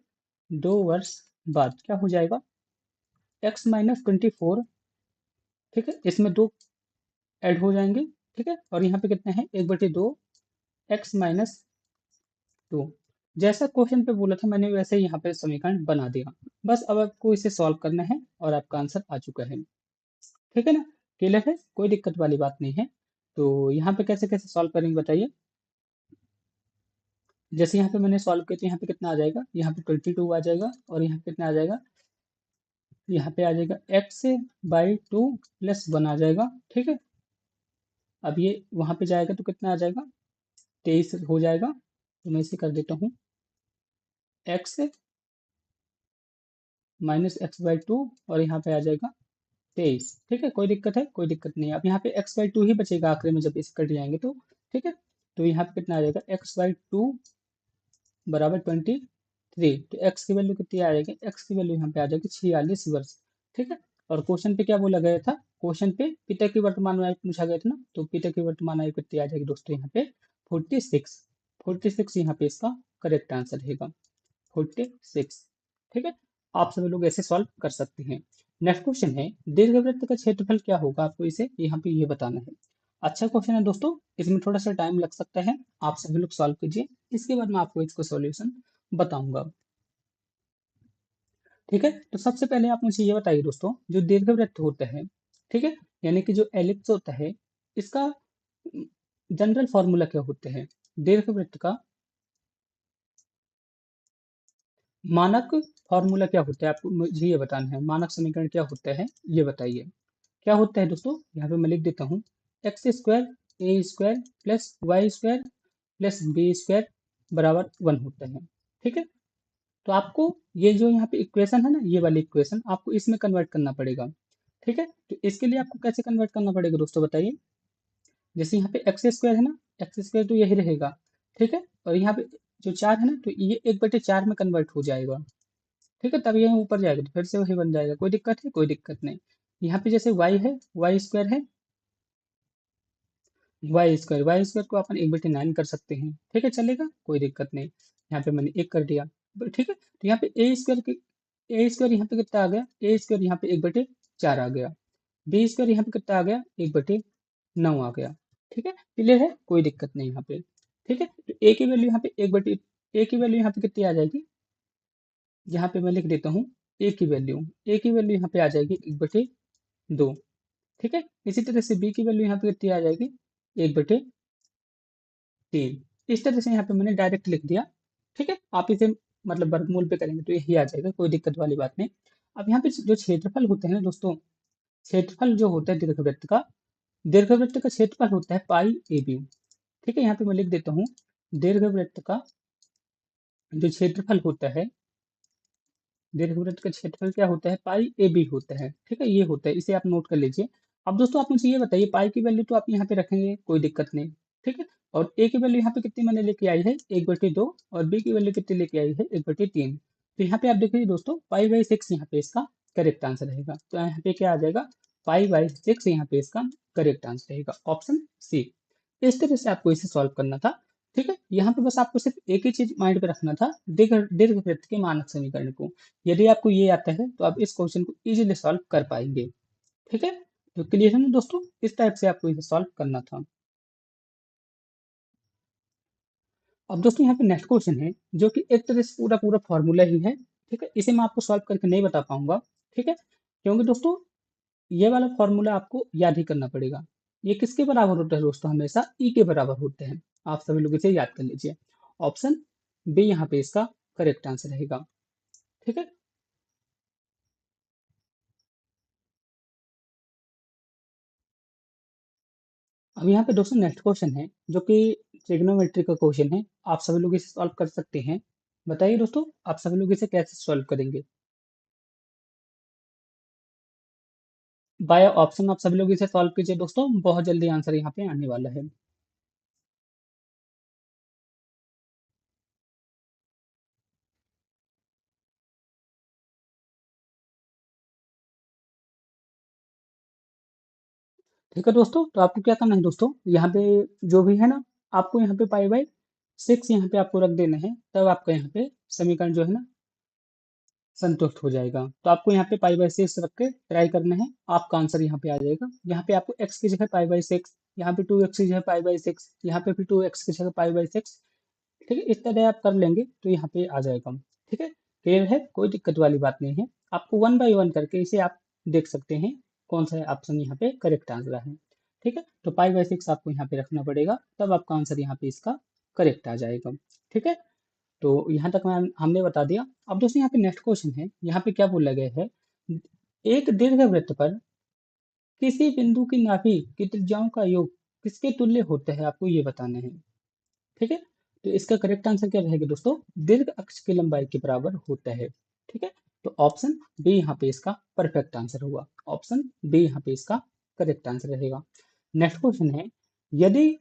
2 वर्ष बाद क्या हो जाएगा, x-24, ठीक है, इसमें दो ऐड हो जाएंगे, ठीक है, और यहाँ पे कितना है, 1/2 x-2। जैसा क्वेश्चन पे बोला था मैंने वैसे ही यहाँ पे समीकरण बना दिया। बस अब आपको इसे सॉल्व करना है और आपका आंसर आ चुका है। ठीक है ना, क्लियर है, कोई दिक्कत वाली बात नहीं है। तो यहाँ पे कैसे कैसे सॉल्व करेंगे बताइए। जैसे यहाँ पे मैंने सॉल्व किया तो यहाँ पे कितना आ जाएगा, यहाँ पे 22 आ जाएगा, और यहाँ पे कितना आ जाएगा, यहाँ पे आ जाएगा x/2 + 1 आ जाएगा, ठीक है। अब ये वहां पे जाएगा तो कितना आ जाएगा, 23 हो जाएगा। तो मैं इसे कर देता हूँ x - x/2, और यहाँ पे आ जाएगा 23, ठीक है, कोई दिक्कत है, कोई दिक्कत नहीं है। अब यहाँ पे x/2 ही बचेगा आखिरी में जब इसे कट जाएंगे तो, ठीक है। तो यहाँ पे कितना आ जाएगा, x/2 बराबर 23। तो x की वैल्यू कितनी आ जाएगी, x की वैल्यू यहाँ पे आ जाएगी 46 वर्ष, ठीक है। और क्वेश्चन पे क्या बोला गया था, क्वेश्चन पे पिता की वर्तमान आयु पूछा गया था ना, तो पिता की वर्तमान आयु कितनी आ जाएगी दोस्तों, यहाँ पे 46। 46 यहाँ पे इसका करेक्ट आंसर रहेगा, 46, ठीक है। आप सभी लोग ऐसे सॉल्व कर सकते हैं। नेक्स्ट क्वेश्चन है, दीर्घवृत्त का क्षेत्रफल क्या होगा, आपको इसे यहाँ पे ये बताना है। अच्छा क्वेश्चन है दोस्तों, इसमें थोड़ा सा टाइम लग सकता है, आप सभी लोग सॉल्व कीजिए, इसके बाद मैं आपको इसको सॉल्यूशन बताऊंगा। ठीक है, तो सबसे पहले आप मुझे ये बताइए दोस्तों, जो दीर्घवृत्त होता है, ठीक है, यानी कि जो एलिप्स होता है, इसका जनरल फॉर्मूला क्या होता है, दीर्घवृत्त का मानक फॉर्मूला क्या होता है, आपको मुझे ये बताना है, मानक समीकरण क्या होता है ये बताइए। क्या होता है दोस्तों, यहाँ पे मैं लिख देता हूँ, x² a² + y² + b² बराबर 1 होता है, ठीक है। तो आपको ये जो यहाँ पे इक्वेशन है ना, ये वाली इक्वेशन आपको इसमें कन्वर्ट करना पड़ेगा, ठीक है। तो इसके लिए आपको कैसे कन्वर्ट करना पड़ेगा दोस्तों बताइए। जैसे यहाँ पे x² है ना, x² तो यही रहेगा, ठीक है, और यहाँ पे जो 4 है ना, तो ये 1/4 में कन्वर्ट हो जाएगा, ठीक है, तब ये ऊपर जाएगा तो फिर से वही बन जाएगा, कोई दिक्कत है, कोई दिक्कत नहीं। यहाँ पे जैसे y है, y² है, y² को अपन 1/9 कर सकते हैं, ठीक है, चलेगा, कोई दिक्कत नहीं। यहाँ पे मैंने एक कर दिया, ठीक है। तो यहाँ पे a² यहाँ पे कितना आ गया, a² यहाँ पे 1/4 आ गया, b² यहाँ पे कितना आ गया, 1/9 आ गया, ठीक है, क्लियर है, कोई दिक्कत नहीं यहाँ पे, ठीक है। तो a की वैल्यू यहाँ पे a की वैल्यू यहाँ पे कितनी आ जाएगी, यहाँ पे मैं लिख देता हूँ, a की वैल्यू यहाँ पे आ जाएगी 1/2, ठीक है। इसी तरह से b की वैल्यू यहाँ पे कितनी आ जाएगी, 1/3। इस तरह से यहाँ पे मैंने डायरेक्ट लिख दिया, ठीक है। आप इसे मतलब वर्गमूल पे करेंगे तो यही आ जाएगा, कोई दिक्कत वाली बात नहीं। अब यहाँ पे जो क्षेत्रफल होते हैं ना दोस्तों, क्षेत्रफल जो होता है दीर्घवृत्त का क्षेत्रफल होता है पाई ए बी, ठीक है। यहाँ पे मैं लिख देता हूँ, दीर्घवृत्त का जो क्षेत्रफल होता है, दीर्घवृत्त का क्षेत्रफल क्या होता है, पाई ए बी होता है, ठीक है, ये होता है, इसे आप नोट कर लीजिए। अब दोस्तों आप मुझे ये बताइए, पाई की वैल्यू तो आप यहाँ पे रखेंगे, कोई दिक्कत नहीं, ठीक है। और ए की वैल्यू यहाँ पे कितनी मैंने लेके आई है, 1/2, और बी की वैल्यू कितनी लेके आई है, 1/3। तो यहाँ पे आप देखिए दोस्तों, पाई/6 यहाँ पे इसका करेक्ट आंसर रहेगा, तो यहाँ पे क्या आ जाएगा, पाई/6 यहाँ पे इसका करेक्ट आंसर रहेगा, ऑप्शन सी। इस तरह से आपको इसे सॉल्व करना था, ठीक है। यहाँ पे बस आपको सिर्फ एक ही चीज माइंड पे रखना था, दीर्घवृत्त के मानक समीकरण को। यदि आपको ये आता है तो आप इस क्वेश्चन को इजीली सॉल्व कर पाएंगे, ठीक है। तो क्लियर है ना दोस्तों, इस टाइप से आपको इसे सॉल्व करना था। अब दोस्तों यहाँ पे नेक्स्ट क्वेश्चन है, जो कि एक तरह से पूरा पूरा फॉर्मूला ही है, ठीक है, इसे मैं आपको सॉल्व करके नहीं बता पाऊंगा, ठीक है, क्योंकि दोस्तों ये वाला फॉर्मूला आपको याद ही करना पड़ेगा। ये किसके बराबर होता है दोस्तों, हमेशा ई के बराबर होते हैं, आप सभी लोग इसे याद कर लीजिए, ऑप्शन बी यहाँ पे इसका करेक्ट आंसर रहेगा, ठीक है। अब यहाँ पे दोस्तों नेक्स्ट क्वेश्चन है, जो कि ट्रिग्नोमेट्री का क्वेश्चन है, आप सभी लोग इसे सॉल्व कर सकते हैं। बताइए दोस्तों, आप सभी लोग इसे कैसे सॉल्व करेंगे। बाय ऑप्शन आप सभी लोग इसे सॉल्व कीजिए दोस्तों, बहुत जल्दी आंसर यहाँ पे आने वाला है। ठीक है दोस्तों, तो आपको क्या करना है दोस्तों, यहाँ पे जो भी है ना, आपको यहाँ पे पाई/6 यहाँ पे आपको रख देना है, तब आपका यहाँ पे समीकरण जो है ना संतुष्ट हो जाएगा। तो आपको यहाँ पे पाई बाई सिक्स रख के ट्राई करना है, आपका आंसर यहाँ पे आ जाएगा। यहाँ पे आपको एक्स की जगह पाई बाई सिक्स, यहाँ पे 2x की जगह पाई बाई सिक्स, यहाँ पे भी 2x की जगह पाई बाई सिक्स। ठीक है, इस तरह आप कर लेंगे तो यहाँ पे आ जाएगा। ठीक है, क्लियर है, कोई दिक्कत वाली बात नहीं है। आपको वन बाई वन करके इसे आप देख सकते हैं कौन सा ऑप्शन यहाँ पे करेक्ट आंसर है। ठीक है, तो पाई बाई सिक्स आपको यहाँ पे रखना पड़ेगा, तब आपका आंसर यहाँ पे इसका करेक्ट आ जाएगा। ठीक है, तो यहाँ तक मैं हमने बता दिया। अब दोस्तों यहाँ पे नेक्स्ट क्वेश्चन है, यहाँ पे क्या बोला गया है, एक दीर्घवृत्त पर किसी बिंदु की नाभि की त्रिज्याओं का योग किसके तुल्य होता है, आपको ये बताना है। ठीक है, तो इसका करेक्ट आंसर क्या रहेगा दोस्तों, दीर्घ अक्ष की लंबाई के बराबर होता है। ठीक है, तो ऑप्शन बी यहाँ पे इसका परफेक्ट आंसर होगा, ऑप्शन बी यहाँ पे इसका करेक्ट आंसर रहेगा। नेक्स्ट क्वेश्चन है, यदि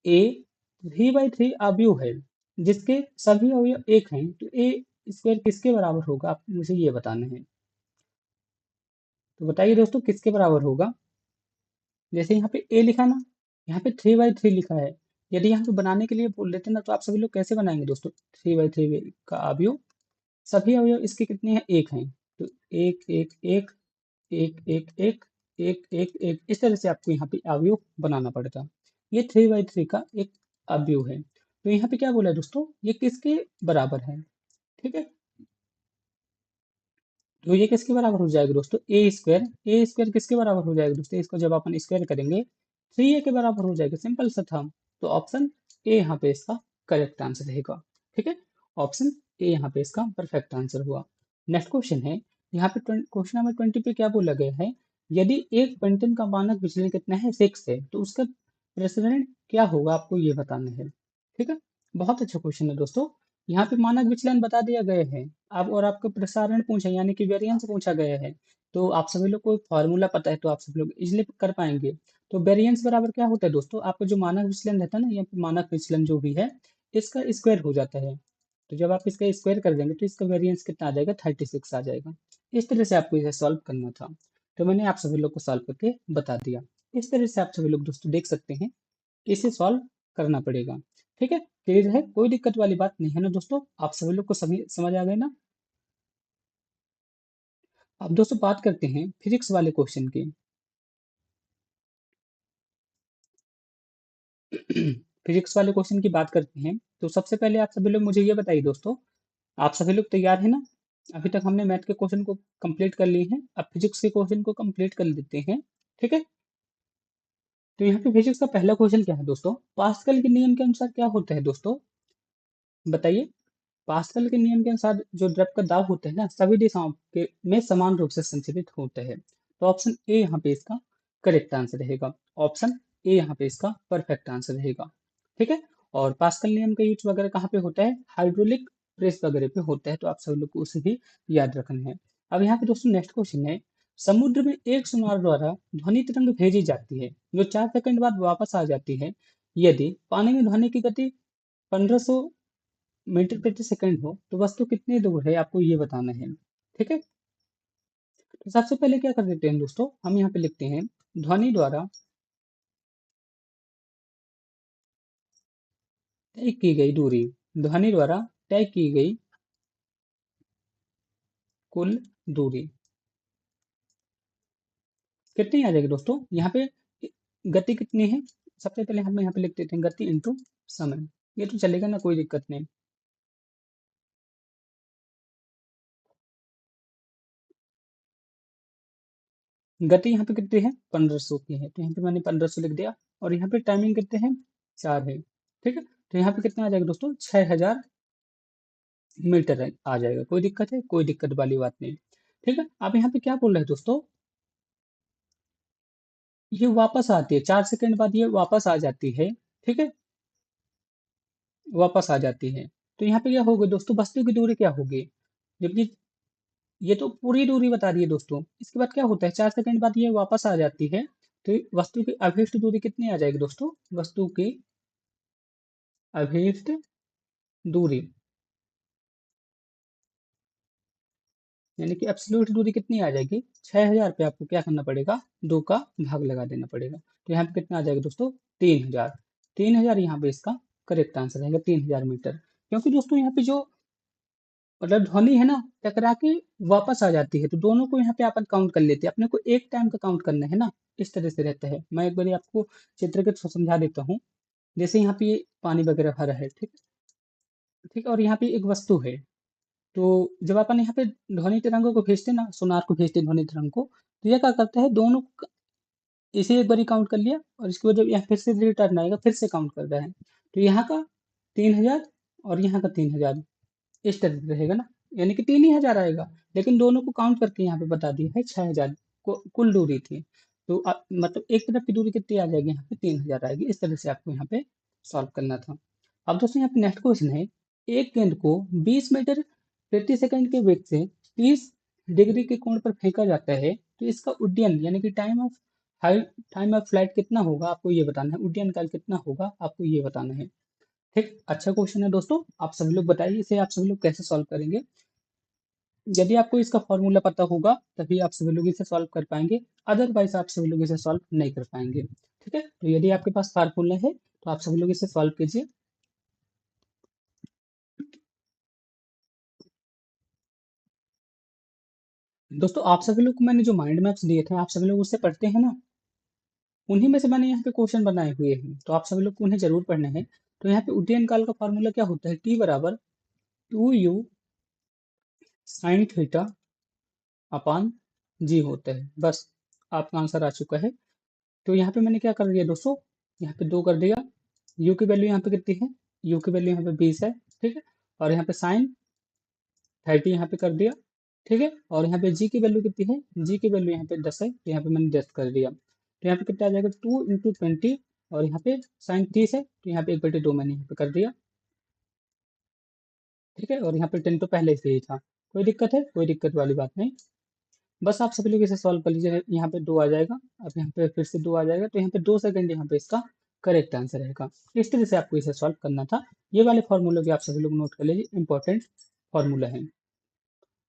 ए 3/3 अवयव है जिसके सभी अवयव एक हैं, तो ए स्क्वायर किसके बराबर होगा, आप मुझे ये बताना है। तो बताइए दोस्तों किसके बराबर होगा। जैसे यहाँ पे ए लिखा ना, यहाँ पे 3/3 लिखा है। यदि यहाँ पे बनाने के लिए बोल देते ना, तो आप सभी लोग कैसे बनाएंगे दोस्तों, 3/3 का अवयव, सभी अवयव इसके कितने हैं, एक हैं, तो एक एक एक एक एक एक एक एक एक, इस तरह से आपको यहाँ पे अवयव बनाना पड़ता। ये 3/3 का एक अवयव है। तो यहाँ पे क्या बोला है दोस्तों, ये किसके बराबर है। ठीक है, तो ये किसके बराबर हो जाएगा दोस्तों, ए स्क्वायर किसके बराबर हो जाएगा दोस्तों, इसको जब अपन स्क्वायर करेंगे 3a के बराबर हो जाएगा, सिंपल सा था। तो ऑप्शन ए यहाँ पे इसका करेक्ट आंसर रहेगा। ठीक है, ऑप्शन ए यहाँ पे इसका परफेक्ट आंसर हुआ। नेक्स्ट क्वेश्चन है, यहाँ पे क्वेश्चन नंबर 20 पे क्या बोला गया है, यदि एक पेंटन का मानक विचलन कितना है, 6 है, तो उसका प्रसरण क्या होगा, आपको ये बताना है। ठीक है, बहुत अच्छा क्वेश्चन है दोस्तों। यहाँ पे मानक विचलन बता दिया गया है, अब और आपको प्रसारण पूछा यानी कि वेरिएंस पूछा गया है। तो आप सभी लोग को फॉर्मूला पता है, तो आप सभी लोग इजिली कर पाएंगे। तो वेरिएंस बराबर क्या होता है दोस्तों, आपका जो मानक विचलन रहता है ना, यहाँ पे मानक विचलन जो भी है, इसका स्क्वायर हो जाता है। तो जब आप इसका स्क्वायर कर देंगे तो इसका वेरिएंस कितना आ जाएगा, 36 आ जाएगा। इस तरह से आपको इसे सॉल्व करना था, तो मैंने आप सभी लोग को सॉल्व करके बता दिया। इस तरह से आप सभी लोग दोस्तों देख सकते हैं, इसे सॉल्व करना पड़ेगा। ठीक है, क्लियर है, कोई दिक्कत वाली बात नहीं है ना दोस्तों, आप सभी लोग को सभी समझ आ गए ना। अब दोस्तों बात करते हैं फिजिक्स वाले क्वेश्चन की। फिजिक्स वाले क्वेश्चन की बात करते हैं, तो सबसे पहले आप सभी लोग मुझे ये बताइए दोस्तों, आप सभी लोग तैयार हैं ना। अभी तक हमने मैथ के क्वेश्चन को कंप्लीट कर लिए हैं, अब फिजिक्स के क्वेश्चन को कंप्लीट कर लेते हैं। ठीक है, तो यहाँ पे फिजिक्स का पहला क्वेश्चन क्या है दोस्तों, पास्कल के नियम के अनुसार क्या होता है दोस्तों, बताइए। पास्कल के नियम के अनुसार जो द्रव का दाब होता है ना, सभी दिशाओं के में समान रूप से संचालित होता है। तो ऑप्शन ए यहाँ पे इसका करेक्ट आंसर रहेगा, ऑप्शन ए यहाँ पे इसका परफेक्ट आंसर रहेगा। ठीक है, और पास्कल नियम का यूज वगैरह कहाँ पे होता है, हाइड्रोलिक प्रेस वगैरह पे होता है, तो आप सब लोग को उसे भी याद रखना है। अब यहाँ पे दोस्तों नेक्स्ट क्वेश्चन है, समुद्र में एक सुनार द्वारा ध्वनि तरंग भेजी जाती है जो 4 सेकंड बाद वापस आ जाती है, यदि पानी में ध्वनि की गति 1500 मीटर प्रति सेकंड हो, तो वस्तु कितनी दूर है, आपको ये बताना है। ठीक है, तो सबसे पहले क्या कर देते हैं दोस्तों, हम यहाँ पे लिखते हैं ध्वनि द्वारा तय की गई दूरी, ध्वनि द्वारा तय की गई कुल दूरी कितनी आ जाएगी दोस्तों, यहाँ पे गति कितनी है, सबसे पहले हम यहाँ पे लिख देते हैं गति इंटू समय, ये तो चलेगा ना, कोई दिक्कत नहीं। गति यहाँ पे कितनी है, 1500 की है, तो यहाँ पे मैंने 1500 लिख दिया, और यहाँ पे टाइमिंग कितने हैं, 4 है। ठीक है, तो यहाँ पे कितना आ जाएगा दोस्तों, 6000 मीटर आ जाएगा, कोई दिक्कत है, कोई दिक्कत वाली बात नहीं। ठीक है, अब यहाँ पे क्या बोल रहे हैं दोस्तों, ये वापस आती है 4 सेकंड बाद, ये वापस आ जाती है। ठीक है, वापस आ जाती है, तो यहाँ पे क्या होगा दोस्तों, वस्तु की दूरी क्या होगी, जबकि ये तो पूरी दूरी बता रही है दोस्तों, इसके बाद क्या होता है, 4 सेकंड बाद ये वापस आ जाती है, तो वस्तु की अभीष्ट दूरी कितनी आ जाएगी दोस्तों, वस्तु की अभीष्ट दूरी यानी कि एब्सोल्यूट दूरी कितनी आ जाएगी, 6000 पे आपको क्या करना पड़ेगा, 2 का भाग लगा देना पड़ेगा, तो यहाँ पे कितना आ जाएगा दोस्तों, 3000। 3000 यहाँ पे इसका करेक्ट आंसर रहेगा, 3000 मीटर, क्योंकि दोस्तों यहाँ पे जो मतलब ध्वनि है ना, टकरा के वापस आ जाती है, तो दोनों को यहाँ पे अपन काउंट कर लेते हैं, अपने को एक टाइम का काउंट करना है ना। इस तरह से रहता है। मैं एक बार आपको चित्र के थ्रू समझा देता हूँ। जैसे यहाँ पे ये पानी वगैरह भरा है, ठीक ठीक, और यहाँ पे एक वस्तु है। तो जब अपन यहाँ पे ध्वनि तरंगों को भेजते हैं ना, सोनार को भेजते हैं ध्वनि तरंग को, तो ये क्या करता है, दोनों इसे एक बारी काउंट कर लिया, और इसके बाद जब यहाँ फिर से रिटर्न आएगा, फिर से काउंट कर रहा है, तो यहाँ का 3000 और यहाँ का 3000, इस तरह से रहेगा ना। यानी कि 3000 आएगा, लेकिन दोनों को काउंट करके यहाँ पे बता दिया है 6000 को कुल दूरी थी। तो मतलब एक तरफ की दूरी कितनी आ जाएगी, यहाँ पे 3000 आएगी। इस तरह से आपको यहाँ पे सॉल्व करना था। अब दोस्तों यहाँ पे नेक्स्ट क्वेश्चन है, एक गेंद को 20 मीटर प्रति सेकंड के वेग से 30 डिग्री के कोण पर फेंका जाता है, तो इसका उड्डयन यानी कि हाई टाइम ऑफ फ्लाइट कितना होगा, आपको ये बताना है। उड्डयन काल कितना होगा, आपको ये बताना है। ठीक, अच्छा क्वेश्चन है दोस्तों। आप सभी लोग बताइए इसे आप सभी लोग कैसे सॉल्व करेंगे। यदि आपको इसका फॉर्मूला पता होगा तभी आप सभी लोग इसे सॉल्व कर पाएंगे, अदरवाइज आप सभी लोग इसे सॉल्व नहीं कर पाएंगे। ठीक है, तो यदि आपके पास फार्मूला है तो आप सभी लोग इसे सॉल्व कीजिए। दोस्तों आप सभी लोग को मैंने जो माइंड मैप्स दिए थे, आप सभी लोग उससे पढ़ते हैं ना। उन्हीं में से मैंने यहाँ पे क्वेश्चन बनाए हुए हैं, तो आप सभी लोग को उन्हें जरूर पढ़ना है। तो यहाँ पे उड्डयन काल का फॉर्मूला क्या होता है, टी बराबर 2u साइन थीटा अपान जी होता है। बस आपका आंसर आ चुका है। तो यहाँ पे मैंने क्या कर दिया दोस्तों, यहाँ पे 2 कर दिया। यू की वैल्यू यहाँ पे कितनी है, यू की वैल्यू यहाँ पे 20 है, ठीक है। और यहाँ पे साइन 30 यहाँ पे कर दिया, ठीक है। और यहाँ पे जी की वैल्यू कितनी है, जी की वैल्यू यहाँ पे 10 है, तो यहाँ पे मैंने 10 कर दिया। तो यहाँ पे कितना आ जाएगा, 2 × 20, और यहाँ पे साइन 30 है, तो यहाँ पे 1/2 मैंने यहाँ पे कर दिया, ठीक है। और यहाँ पे 10 तो पहले से ही था। कोई दिक्कत है, कोई दिक्कत वाली बात नहीं। बस आप सभी लोग इसे सॉल्व कर लीजिए। यहाँ पे 2 आ जाएगा, अब यहाँ पे फिर से 2 आ जाएगा, तो यहाँ पे 2 सेकंड यहाँ पे इसका करेक्ट आंसर रहेगा। इस तरह से आपको इसे सॉल्व करना था। ये वाले फॉर्मूले भी आप सभी लोग नोट कर लीजिए, इंपॉर्टेंट फॉर्मूला है।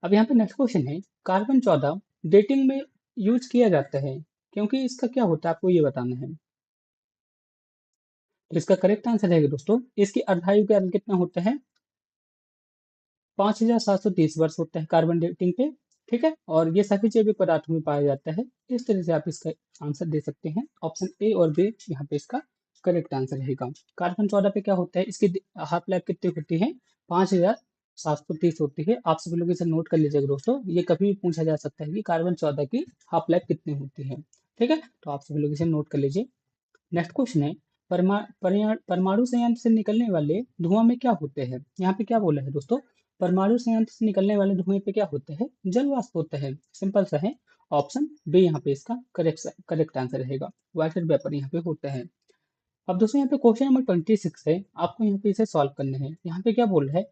अब यहाँ पे नेक्स्ट क्वेश्चन है, कार्बन 14 डेटिंग में यूज किया जाता है, क्योंकि इसका क्या होता है, आपको ये बताना है। तो इसका करेक्ट आंसर रहेगा दोस्तों, इसकी अर्धायु का कितना होता है, 5730 वर्ष होता है कार्बन डेटिंग पे, ठीक है। और ये सभी जैविक पदार्थों में पाया जाता है। इस तरह से आप इसका आंसर दे सकते हैं। ऑप्शन ए और बी यहाँ पे इसका करेक्ट आंसर रहेगा। कार्बन 14 पे क्या होता है, इसकी हाफ लाइफ कितनी होती है, 5730 होती है। आप सभी लोग इसे नोट कर लीजिएगा दोस्तों, ये कभी भी पूछा जा सकता है कि कार्बन 14 की हाफ लाइफ कितनी होती है, ठीक है। तो आप सभी लोग इसे नोट कर लीजिए। नेक्स्ट क्वेश्चन है, परमाणु संयंत्र से निकलने वाले धुआं में क्या होते हैं। यहाँ पे क्या बोला है दोस्तों, परमाणु संयंत्र से निकलने वाले धुएं पे क्या होता है, जल वाष्प होता है। सिंपल सा है। ऑप्शन बी यहाँ पे इसका करेक्ट आंसर रहेगा, वाटर वेपर यहाँ पे होता है। अब दोस्तों यहाँ पे क्वेश्चन नंबर 26 है, आपको यहाँ पे इसे सॉल्व करना है। यहाँ पे क्या बोल रहा है,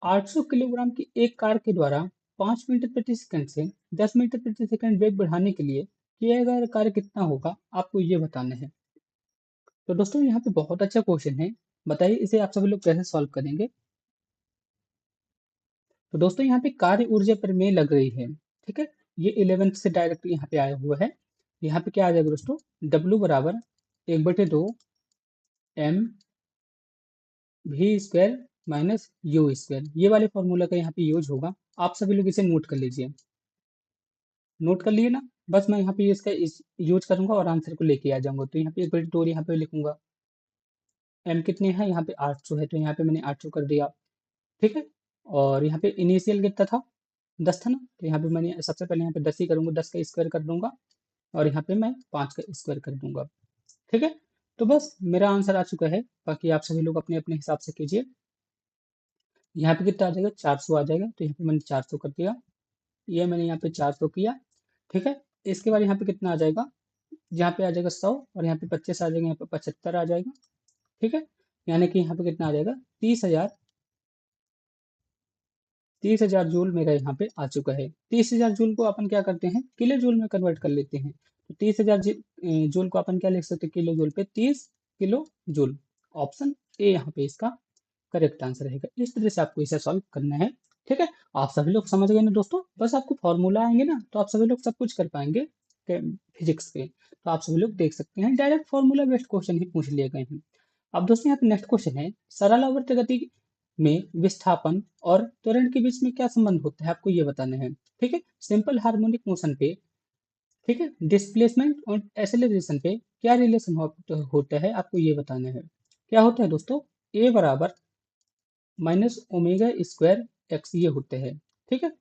800 किलोग्राम की एक कार के द्वारा 5 मीटर प्रति सेकंड से 10 मीटर प्रति सेकंड वेग बढ़ाने के लिए किया गया कार्य कितना होगा, आपको ये बताना है। तो दोस्तों यहाँ पे बहुत अच्छा क्वेश्चन है, बताइए इसे आप सभी लोग कैसे सॉल्व करेंगे। तो दोस्तों यहाँ पे कार्य ऊर्जा प्रमेय लग रही है, ठीक है। ये 11th से डायरेक्ट यहाँ पे आया हुआ है। यहाँ पे क्या आ जाएगा दोस्तों, W बराबर 1/2 m v square minus u square, ये वाले फॉर्मूला का यहाँ पे यूज होगा। आप सभी लोग इसे नोट कर लीजिए। नोट कर लिए ना। बस मैं यहाँ पे इसका यूज करूंगा और आंसर को लेके आ जाऊंगा। तो यहाँ पे 1/2 यहाँ पे लिखूंगा। एम कितने हैं, यहाँ पे 800 है, तो यहाँ पे मैंने 800 कर दिया, ठीक है। और यहाँ पे इनिशियल कितना था, 10 था ना, तो यहाँ पे मैंने सबसे पहले यहाँ पे 10 ही करूंगा, 10 का स्क्वायर कर दूंगा, और यहाँ पे मैं 5 का स्क्वायर कर दूंगा, ठीक है। तो बस मेरा आंसर आ चुका है, बाकी आप सभी लोग अपने अपने हिसाब से कीजिए। यहाँ पे कितना आ जाएगा, 400 आ जाएगा, तो यहाँ पे मैंने 400 कर दिया, ये मैंने यहाँ पे 400 किया, ठीक है। इसके बाद यहाँ पे कितना आ जाएगा, यहाँ पे आ जाएगा 100, और यहाँ पे 25 आ जाएगा, यहाँ पे 75 आ जाएगा, ठीक है। यानी कि यहाँ पे कितना आ जाएगा, 30,000, 30,000 जूल मेरा यहाँ पे आ चुका है। 30,000 जूल को अपन क्या करते हैं, किलो जूल में कन्वर्ट कर लेते हैं। तो 30,000 जूल को अपन क्या लिख सकते हैं, किलो जूल पे 30 किलो जूल। ऑप्शन ए यहाँ पे इसका करेक्ट आंसर रहेगा। इस तरह से आपको इसे सॉल्व करना है, ठीक है। आप सभी लोग समझ गए ना दोस्तों, बस आपको फॉर्मूला आएंगे ना तो आप सभी लोग सब कुछ कर पाएंगे फिजिक्स के। तो आप सभी लोग देख सकते हैं, डायरेक्ट फॉर्मूला बेस्ड क्वेश्चन ही पूछ लिए गए हैं। अब दोस्तों यहाँ पे नेक्स्ट क्वेश्चन है, सरल आवर्त गति में विस्थापन और त्वरण के बीच में क्या संबंध होता है आपको ये बताना है। ठीक है, सिंपल हार्मोनिक मोशन पे, ठीक है, डिस्प्लेसमेंट और एक्सेलरेशन पे क्या रिलेशन होता है आपको ये बताना है। क्या होता है दोस्तों, ए बराबर माइनस ओमेगा स्क्वायर एक्स ये होते हैं। ठीक है,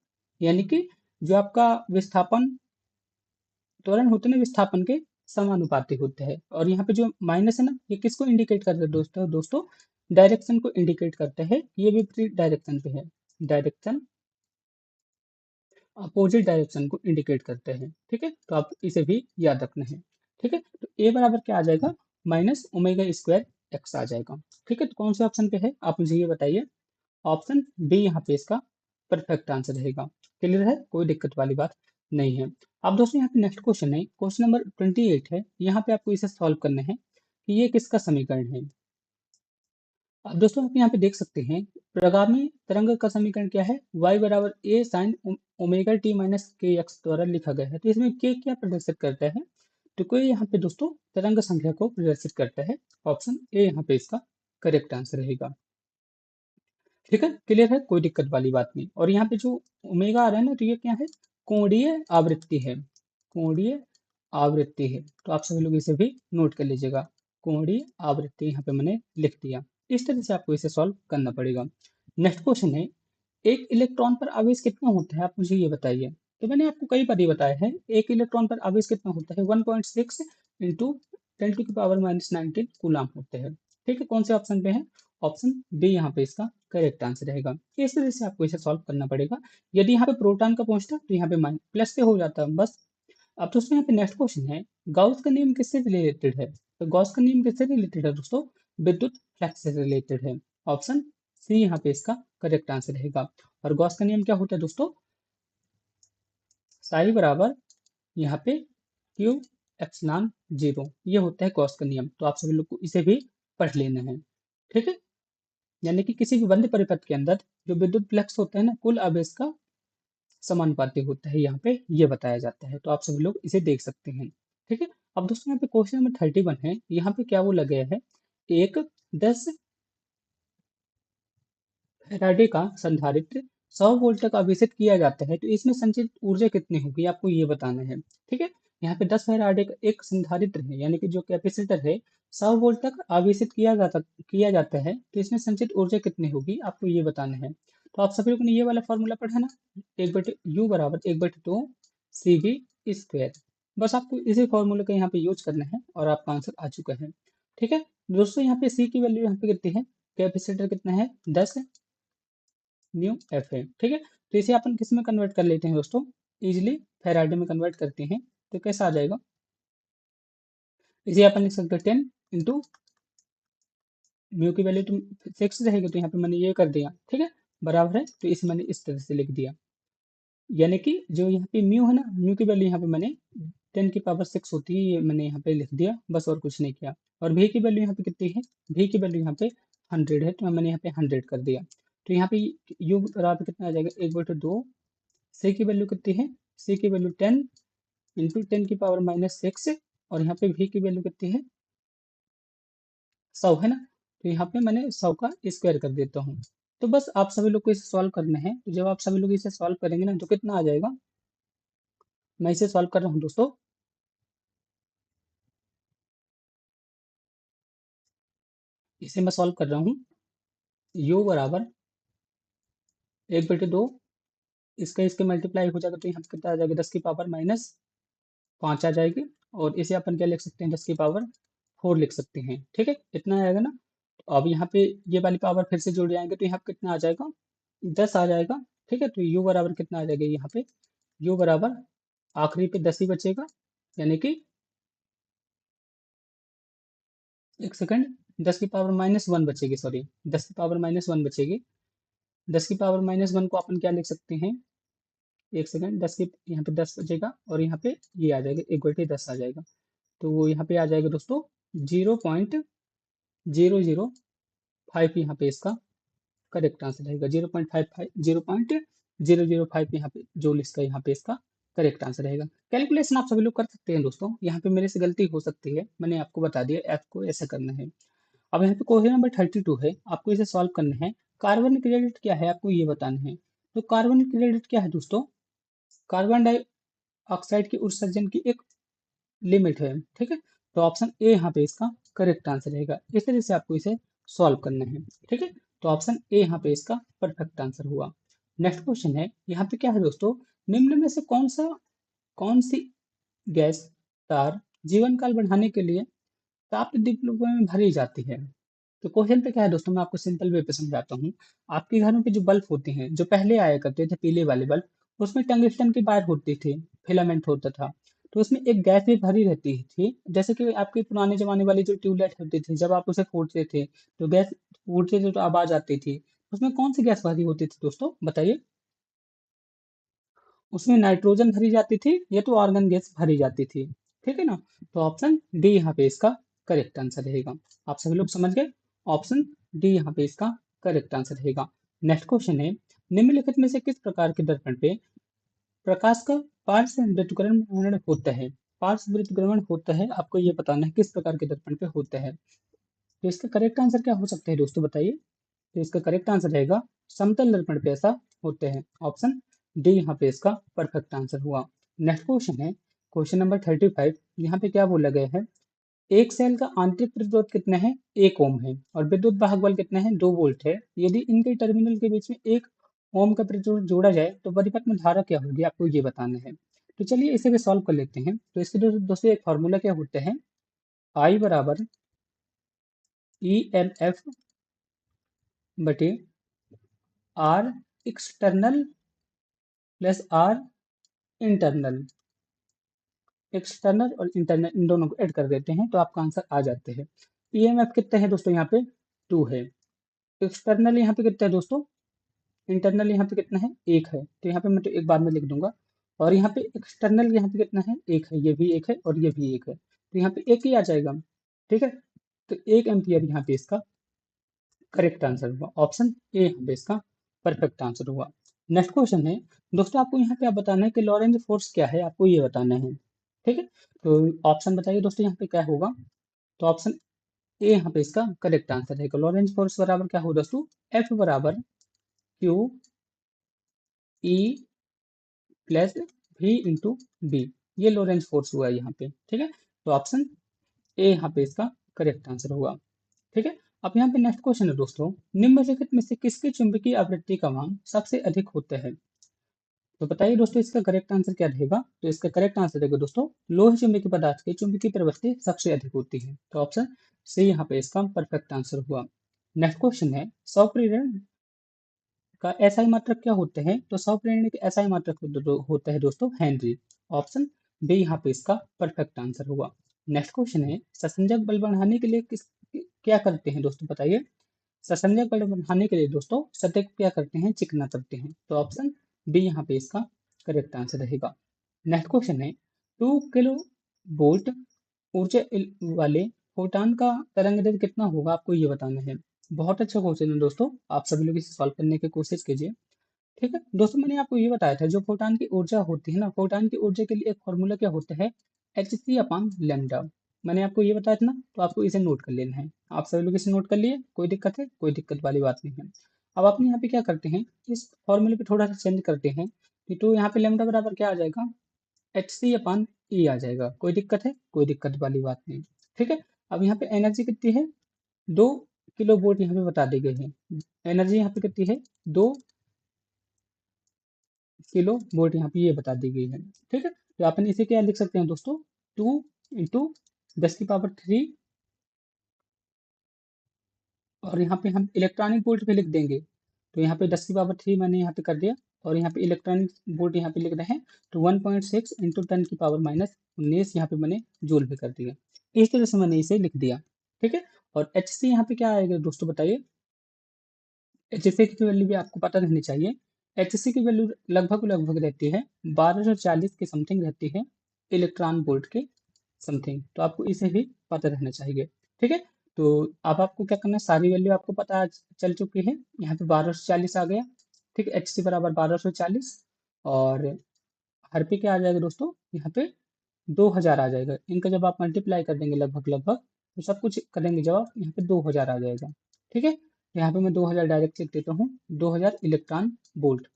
यानी कि जो आपका विस्थापन त्वरण होते हैं ना, विस्थापन के समानुपाती होते हैं। और यहाँ पे जो माइनस है ना, ये किसको इंडिकेट करता है दोस्तों, डायरेक्शन को इंडिकेट करता है, ये विपरीत डायरेक्शन पे है, डायरेक्शन अपोजिट डायरेक्शन को इंडिकेट करते हैं। ठीक है, तो आप इसे भी याद रखना है। ठीक है, तो ए बराबर क्या आ जाएगा, माइनस ओमेगा स्क्वायर एक्स आ जाएगा। ठीक है, तो कौन से ऑप्शन पे है आप मुझे ये बताइए। ऑप्शन बी यहाँ पे इसका परफेक्ट आंसर रहेगा। क्लियर है, कोई दिक्कत वाली बात नहीं है। अब दोस्तों यहाँ पे नेक्स्ट क्वेश्चन है, क्वेश्चन नंबर 28 है। यहाँ पे आपको इसे सॉल्व करना है कि ये किसका समीकरण है। अब दोस्तों आप यहाँ पे देख सकते हैं, प्रगामी तरंग का समीकरण क्या है, y बराबर ए साइन ओमेगा टी माइनस के एक्स द्वारा लिखा गया है। तो इसमें के क्या प्रदर्शित करता है, तो कोई यहाँ पे दोस्तों तरंग संख्या को प्रदर्शित करता है। ऑप्शन ए यहाँ पे इसका करेक्ट आंसर रहेगा। ठीक है, क्लियर है, कोई दिक्कत वाली बात नहीं। और यहाँ पे जो ओमेगा आ रहा है ना, तो ये क्या है, कोणीय आवृत्ति है, कोणीय आवृत्ति है। तो आप सभी लोग इसे भी नोट कर लीजिएगा, कोणीय आवृत्ति यहाँ पे मैंने लिख दिया। इस तरह से आपको इसे सॉल्व करना पड़ेगा। नेक्स्ट क्वेश्चन है, एक इलेक्ट्रॉन पर आवेश कितना होता है आप मुझे ये बताइए। तो मैंने आपको कई बार ये बताया है, एक इलेक्ट्रॉन पर आवेश कितना होता है, 1.6 इंटू 10⁻⁹ कूलाम होते हैं। ठीक है, कौन से ऑप्शन पे है, ऑप्शन बी यहाँ पे इसका करेक्ट आंसर रहेगा। इस तरह से आपको इसे सॉल्व करना पड़ेगा। यदि यहाँ पे प्रोटॉन का पहुंचता तो यहाँ पे माइन प्लस पे हो जाता बस। अब दोस्तों यहाँ पे नेक्स्ट क्वेश्चन है, गॉस का नियम किससे रिलेटेड है। तो गॉस का नियम किससे रिलेटेड है दोस्तों, विद्युत फ्लक्स से रिलेटेड है। ऑप्शन सी यहाँ पे इसका करेक्ट आंसर रहेगा। और गॉस का नियम क्या होता है दोस्तों, साई बराबर यहाँ पे क्यू एप्सिलॉन जीरो, ये होता है गॉस का नियम। तो आप सभी लोग को इसे भी पढ़ लेना है। ठीक है, यानी कि किसी भी बंद परिपथ के अंदर जो विद्युत फ्लक्स होता है ना, कुल आवेश का समानुपाती होता है, यहाँ पे ये बताया जाता है। तो आप सभी लोग इसे देख सकते हैं। ठीक है, अब दोस्तों यहाँ पे क्वेश्चन नंबर 31 है। यहाँ पे क्या वो लगे है, एक 10 फैराडे का संधारित्र 100 वोल्ट तक आवेशित किया जाता है, तो इसमें संचित ऊर्जा कितनी होगी आपको ये बताना है। ठीक है, यहाँ पे 10 फैराडे का एक संधारित्र है, यानी कि जो कैपेसिटर है, 100 वोल्ट तक आवेशित किया जाता है, तो इसमें संचित ऊर्जा कितनी होगी आपको ये बताना है। तो आप सभी लोगों ने ये वाला फॉर्मूला पढ़ा ना, एक बटे यू बराबर एक बटे दो सी वी स्क्वायर। बस आपको इसी फॉर्मूले का यहाँ पे यूज करना है और आपका आंसर आ चुका है। ठीक है दोस्तों, यहाँ पे सी की वैल्यू यहाँ पे कितनी है, कैपेसिटर कितना है 10 न्यू एफ है। ठीक है, तो इसे अपन किस में कन्वर्ट कर लेते हैं दोस्तों, इजिली फैराडे में कन्वर्ट करते हैं। तो कैसा आ जाएगा, इसे अपन लिख सकते हैं 10 इंटू म्यू की वैल्यू तो 6 रहेगी, तो यहाँ पे मैंने ये कर दिया। ठीक है, बराबर है, तो इसे मैंने इस तरह से लिख दिया। यानी कि जो यहाँ पे म्यू है ना, म्यू की वैल्यू यहाँ पे मैंने 10⁶ होती है, ये मैंने यहाँ पे लिख दिया, बस और कुछ नहीं किया। और भी की वैल्यू यहाँ पे कितनी है, भी की वैल्यू यहाँ पे 100 है, तो मैंने यहाँ पे 100 कर दिया। तो यहाँ पे यू बराबर कितना आ जाएगा, एक बटे दो, सी की वैल्यू कितनी है, सी की वैल्यू 10 इंटू 10⁻⁻6, और यहाँ पे भी की वैल्यू कितनी है 100 है ना, तो यहाँ पे मैंने 100 का स्क्वायर कर देता हूँ। तो बस आप सभी लोग को इसे सॉल्व करना है। तो जब आप सभी लोग इसे सॉल्व करेंगे ना, तो कितना आ जाएगा, मैं इसे सॉल्व कर रहा हूँ दोस्तों। इसे मैं सॉल्व कर रहा हूँ, यू बराबर एक बटे दो, इसका इसके मल्टीप्लाई हो जाएगा, तो यहाँ पे कितना आ जाएगा, 10⁻5 आ जाएगी। और इसे अपन क्या लिख सकते हैं, 10⁻4 लिख सकते हैं। ठीक है, इतना आएगा ना। तो अब यहाँ पे ये वाली पावर फिर से जुड़ जाएंगे, तो यहाँ पे कितना आ जाएगा, 10 आ जाएगा। ठीक है, तो यू बराबर कितना आ जाएगा, यहाँ पे यू बराबर आखिरी पे 10 ही बचेगा, यानी कि एक सेकंड, 10⁻−1 बचेगी, सॉरी 10⁻−1 बचेगी। 10⁻−1 को अपन क्या लिख सकते हैं, एक सेकंड, 10 के यहाँ पे 10 बचेगा, और यहाँ पे ये आ जाएगा, एक बटे 10 आ जाएगा। तो वो यहाँ पे आ जाएगा दोस्तों 0.005, यहाँ पे इसका करेक्ट आंसर रहेगा। 0.005 यहाँ पे जो इसका यहाँ पे इसका करेक्ट आंसर रहेगा। कैलकुलेशन आप सभी लोग कर सकते हैं दोस्तों, यहाँ पे मेरे से गलती हो सकती है, मैंने आपको बता दिया ऐप को ऐसा करना है। अब यहाँ पे क्वेश्चन नंबर 32 है, आपको इसे सॉल्व करना है। कार्बन क्रेडिट क्या है आपको ये बताना है। तो कार्बन क्रेडिट क्या है दोस्तों, कार्बन डाइऑक्साइड की उत्सर्जन की एक लिमिट है, ठीक है। तो ऑप्शन ए यहाँ पे इसका करेक्ट आंसर रहेगा। इस तरह से आपको इसे सॉल्व करना है, ठीक है। तो ऑप्शन ए यहाँ पे इसका परफेक्ट आंसर हुआ। नेक्स्ट क्वेश्चन है, यहाँ पे क्या है दोस्तों, निम्न में से कौन सी गैस तार जीवन काल बढ़ाने के लिए ताप डिब्बों में भरी जाती है। तो क्वेश्चन पे क्या है दोस्तों, मैं आपको सिंपल वे पे समझाता हूँ। आपके घरों पे जो बल्ब होते हैं, जो पहले आया करते थे पीले वाले बल्ब, उसमें टंगस्टन की वायर होती थी, फिलामेंट होता था। तो उसमें एक गैस भी भरी रहती थी, जैसे कि आपके पुराने जमाने वाली जो ट्यूबलाइट होती थी, जब आप उसे फोड़ते थे तो गैस फूटते थे तो आवाज आती थी। उसमें कौन सी गैस भरी होती थी दोस्तों बताइए। उसमें नाइट्रोजन भरी जाती थी या तो आर्गन गैस भरी जाती थी, ठीक है ना। तो ऑप्शन डी यहाँ पे इसका करेक्ट आंसर रहेगा। आप सभी लोग समझ गए, ऑप्शन डी यहाँ पे इसका करेक्ट आंसर रहेगा। नेक्स्ट क्वेश्चन है, निम्नलिखित में से किस प्रकार के दर्पण पे प्रकाश का पार्श्व व्युत्क्रमण होता है। पार्श्व व्युत्क्रमण होता है, आपको ये बताना है किस प्रकार के दर्पण पे होता है। तो इसका करेक्ट आंसर क्या हो सकता है दोस्तों बताइए। तो इसका करेक्ट आंसर रहेगा समतल दर्पण पे ऐसा होते हैं। ऑप्शन डी यहाँ पे इसका परफेक्ट आंसर हुआ। नेक्स्ट क्वेश्चन है, क्वेश्चन नंबर 35। यहाँ पे क्या बोला गया है, एक सेल का आंतरिक प्रतिरोध कितना है, 1 ओम है, और विद्युत वाहक बल कितना है, 2 वोल्ट है। यदि इनके टर्मिनल के बीच में 1 ओम का प्रतिरोध जोड़ा जाए तो परिपथ में धारा क्या होगी, आपको ये बताना है। तो चलिए इसे भी सॉल्व कर लेते हैं। तो इसके दोस्तों एक फॉर्मूला क्या होता है, आई बराबर ई एम एफ बटे R external plus R internal. External और इंटरनल इन दोनों को ऐड कर देते हैं तो आपका आंसर आ जाते हैं। ईएमएफ कितना है दोस्तों, यहाँ पे 2 है। एक्सटर्नल यहाँ पे कितना है दोस्तों, इंटरनल यहाँ पे कितना है, 1 है। तो यहाँ पे मैं तो एक बार में लिख दूंगा। और यहाँ पे एक्सटर्नल यहाँ पे कितना है, 1 है, ये भी 1 है और ये भी 1 है, तो यहाँ पे 1 ही आ जाएगा, ठीक है। तो 1 एम्पियर यहाँ पे इसका करेक्ट आंसर हुआ। ऑप्शन ए यहाँ पे इसका परफेक्ट आंसर हुआ। नेक्स्ट क्वेश्चन है दोस्तों, आपको यहाँ पे आप बताना है कि लॉरेंज फोर्स क्या है, आपको ये बताना है, ठीक है। तो ऑप्शन बताइए दोस्तों यहाँ पे क्या होगा। तो ऑप्शन ए यहाँ पे इसका करेक्ट आंसर है। लॉरेंज फोर्स बराबर क्या हो दोस्तों, एफ बराबर q E plus v into B. ये लॉरेंज फोर्स हुआ है यहाँ पे, ठीक है। तो ऑप्शन ए यहाँ पे इसका करेक्ट आंसर हुआ, ठीक है। अब यहाँ पे नेक्स्ट क्वेश्चन है दोस्तों, निम्नलिखित में से किसकी चुंबकीय आवृत्ति का मान सबसे अधिक होता है। तो बताइए दोस्तों इसका करेक्ट आंसर क्या रहेगा। तो इसका करेक्ट आंसर रहेगा दोस्तों, लोह चुंबकीय पदार्थ की चुंबकीय प्रवृत्ति सबसे अधिक होती है। तो ऑप्शन सी यहाँ पे इसका परफेक्ट आंसर हुआ। नेक्स्ट क्वेश्चन है, स्वप्रेरण का एसआई मात्रक क्या होते हैं। तो स्वप्रेरण के एसआई मात्रक होता है दोस्तों हेनरी। ऑप्शन बी यहाँ पे इसका परफेक्ट आंसर हुआ। नेक्स्ट क्वेश्चन है, ससंजक बल बढ़ाने के लिए क्या करते हैं दोस्तों बताइए। ससंजक बल बढ़ाने के लिए दोस्तों सतह को क्या करते हैं, चिकना करते हैं। तो ऑप्शन बी यहाँ पे इसका करेक्ट आंसर रहेगा। नेक्स्ट क्वेश्चन है, 2 किलो वोल्ट ऊर्जा वाले फोटान का तरंग दैर्ध्य कितना होगा, आपको ये बताना है। बहुत अच्छा क्वेश्चन है दोस्तों, आप सभी लोग इसे सॉल्व करने की कोशिश कीजिए, ठीक है। दोस्तों मैंने आपको ये बताया था, जो फोटान की ऊर्जा होती है ना, फोटान की ऊर्जा के लिए एक फॉर्मूला क्या होता है, एच सी अपान लेमडा। मैंने आपको ये बताया था ना, तो आपको इसे नोट कर लेना है। आप सभी लोग इसे नोट कर लिए, कोई दिक्कत है, कोई दिक्कत वाली बात नहीं है। अब आपने यहाँ पे क्या करते हैं, इस फॉर्मूले पे थोड़ा सा चेंज करते हैं कि तो यहाँ पे लेमडा बराबर क्या आ जाएगा, एच सी अपान ई आ जाएगा। कोई दिक्कत है, कोई दिक्कत वाली बात नहीं, ठीक है। अब यहाँ पे एनर्जी कितनी है, 2 किलो वोल्ट यहाँ पे बता दी गई है। एनर्जी यहाँ पे कितनी है, 2 किलो वोल्ट यहाँ पे ये बता दी गई है, ठीक है। तो अपन इसे क्या लिख सकते हैं दोस्तों, 2 × 10⁻³ और यहाँ पे हम इलेक्ट्रॉनिक वोल्ट पे लिख देंगे। तो यहाँ पे 10⁻³ मैंने यहाँ पे कर दिया, और यहाँ पे इलेक्ट्रॉनिक वोल्ट यहाँ पे लिख रहे हैं। तो 1.6 × 10⁻−19 यहाँ पे मैंने जूल पे कर दिया। इस तरह से मैंने इसे लिख दिया, ठीक है। और एच सी यहाँ पे क्या आएगा दोस्तों बताइए। एच सी की वैल्यू भी आपको पता रहनी चाहिए। एच सी की वैल्यू लगभग लगभग रहती है 1240 के समथिंग रहती है, इलेक्ट्रॉन वोल्ट के समथिंग। तो आपको इसे भी पता रहना चाहिए, ठीक है। तो अब आपको क्या करना है, सारी वैल्यू आपको पता चल चुकी है। यहाँ पे 1240 आ गया, ठीक है। एच सी बराबर 1240, और हर पे क्या आ जाएगा दोस्तों, यहाँ पे 2000 आ जाएगा। इनका जब आप मल्टीप्लाई कर देंगे लगभग लगभग, तो सब कुछ करेंगे जब आप, यहाँ पे 2000 आ जाएगा, ठीक है। यहाँ पे मैं 2000 डायरेक्ट लिख देता हूँ, 2000 इलेक्ट्रॉन वोल्ट।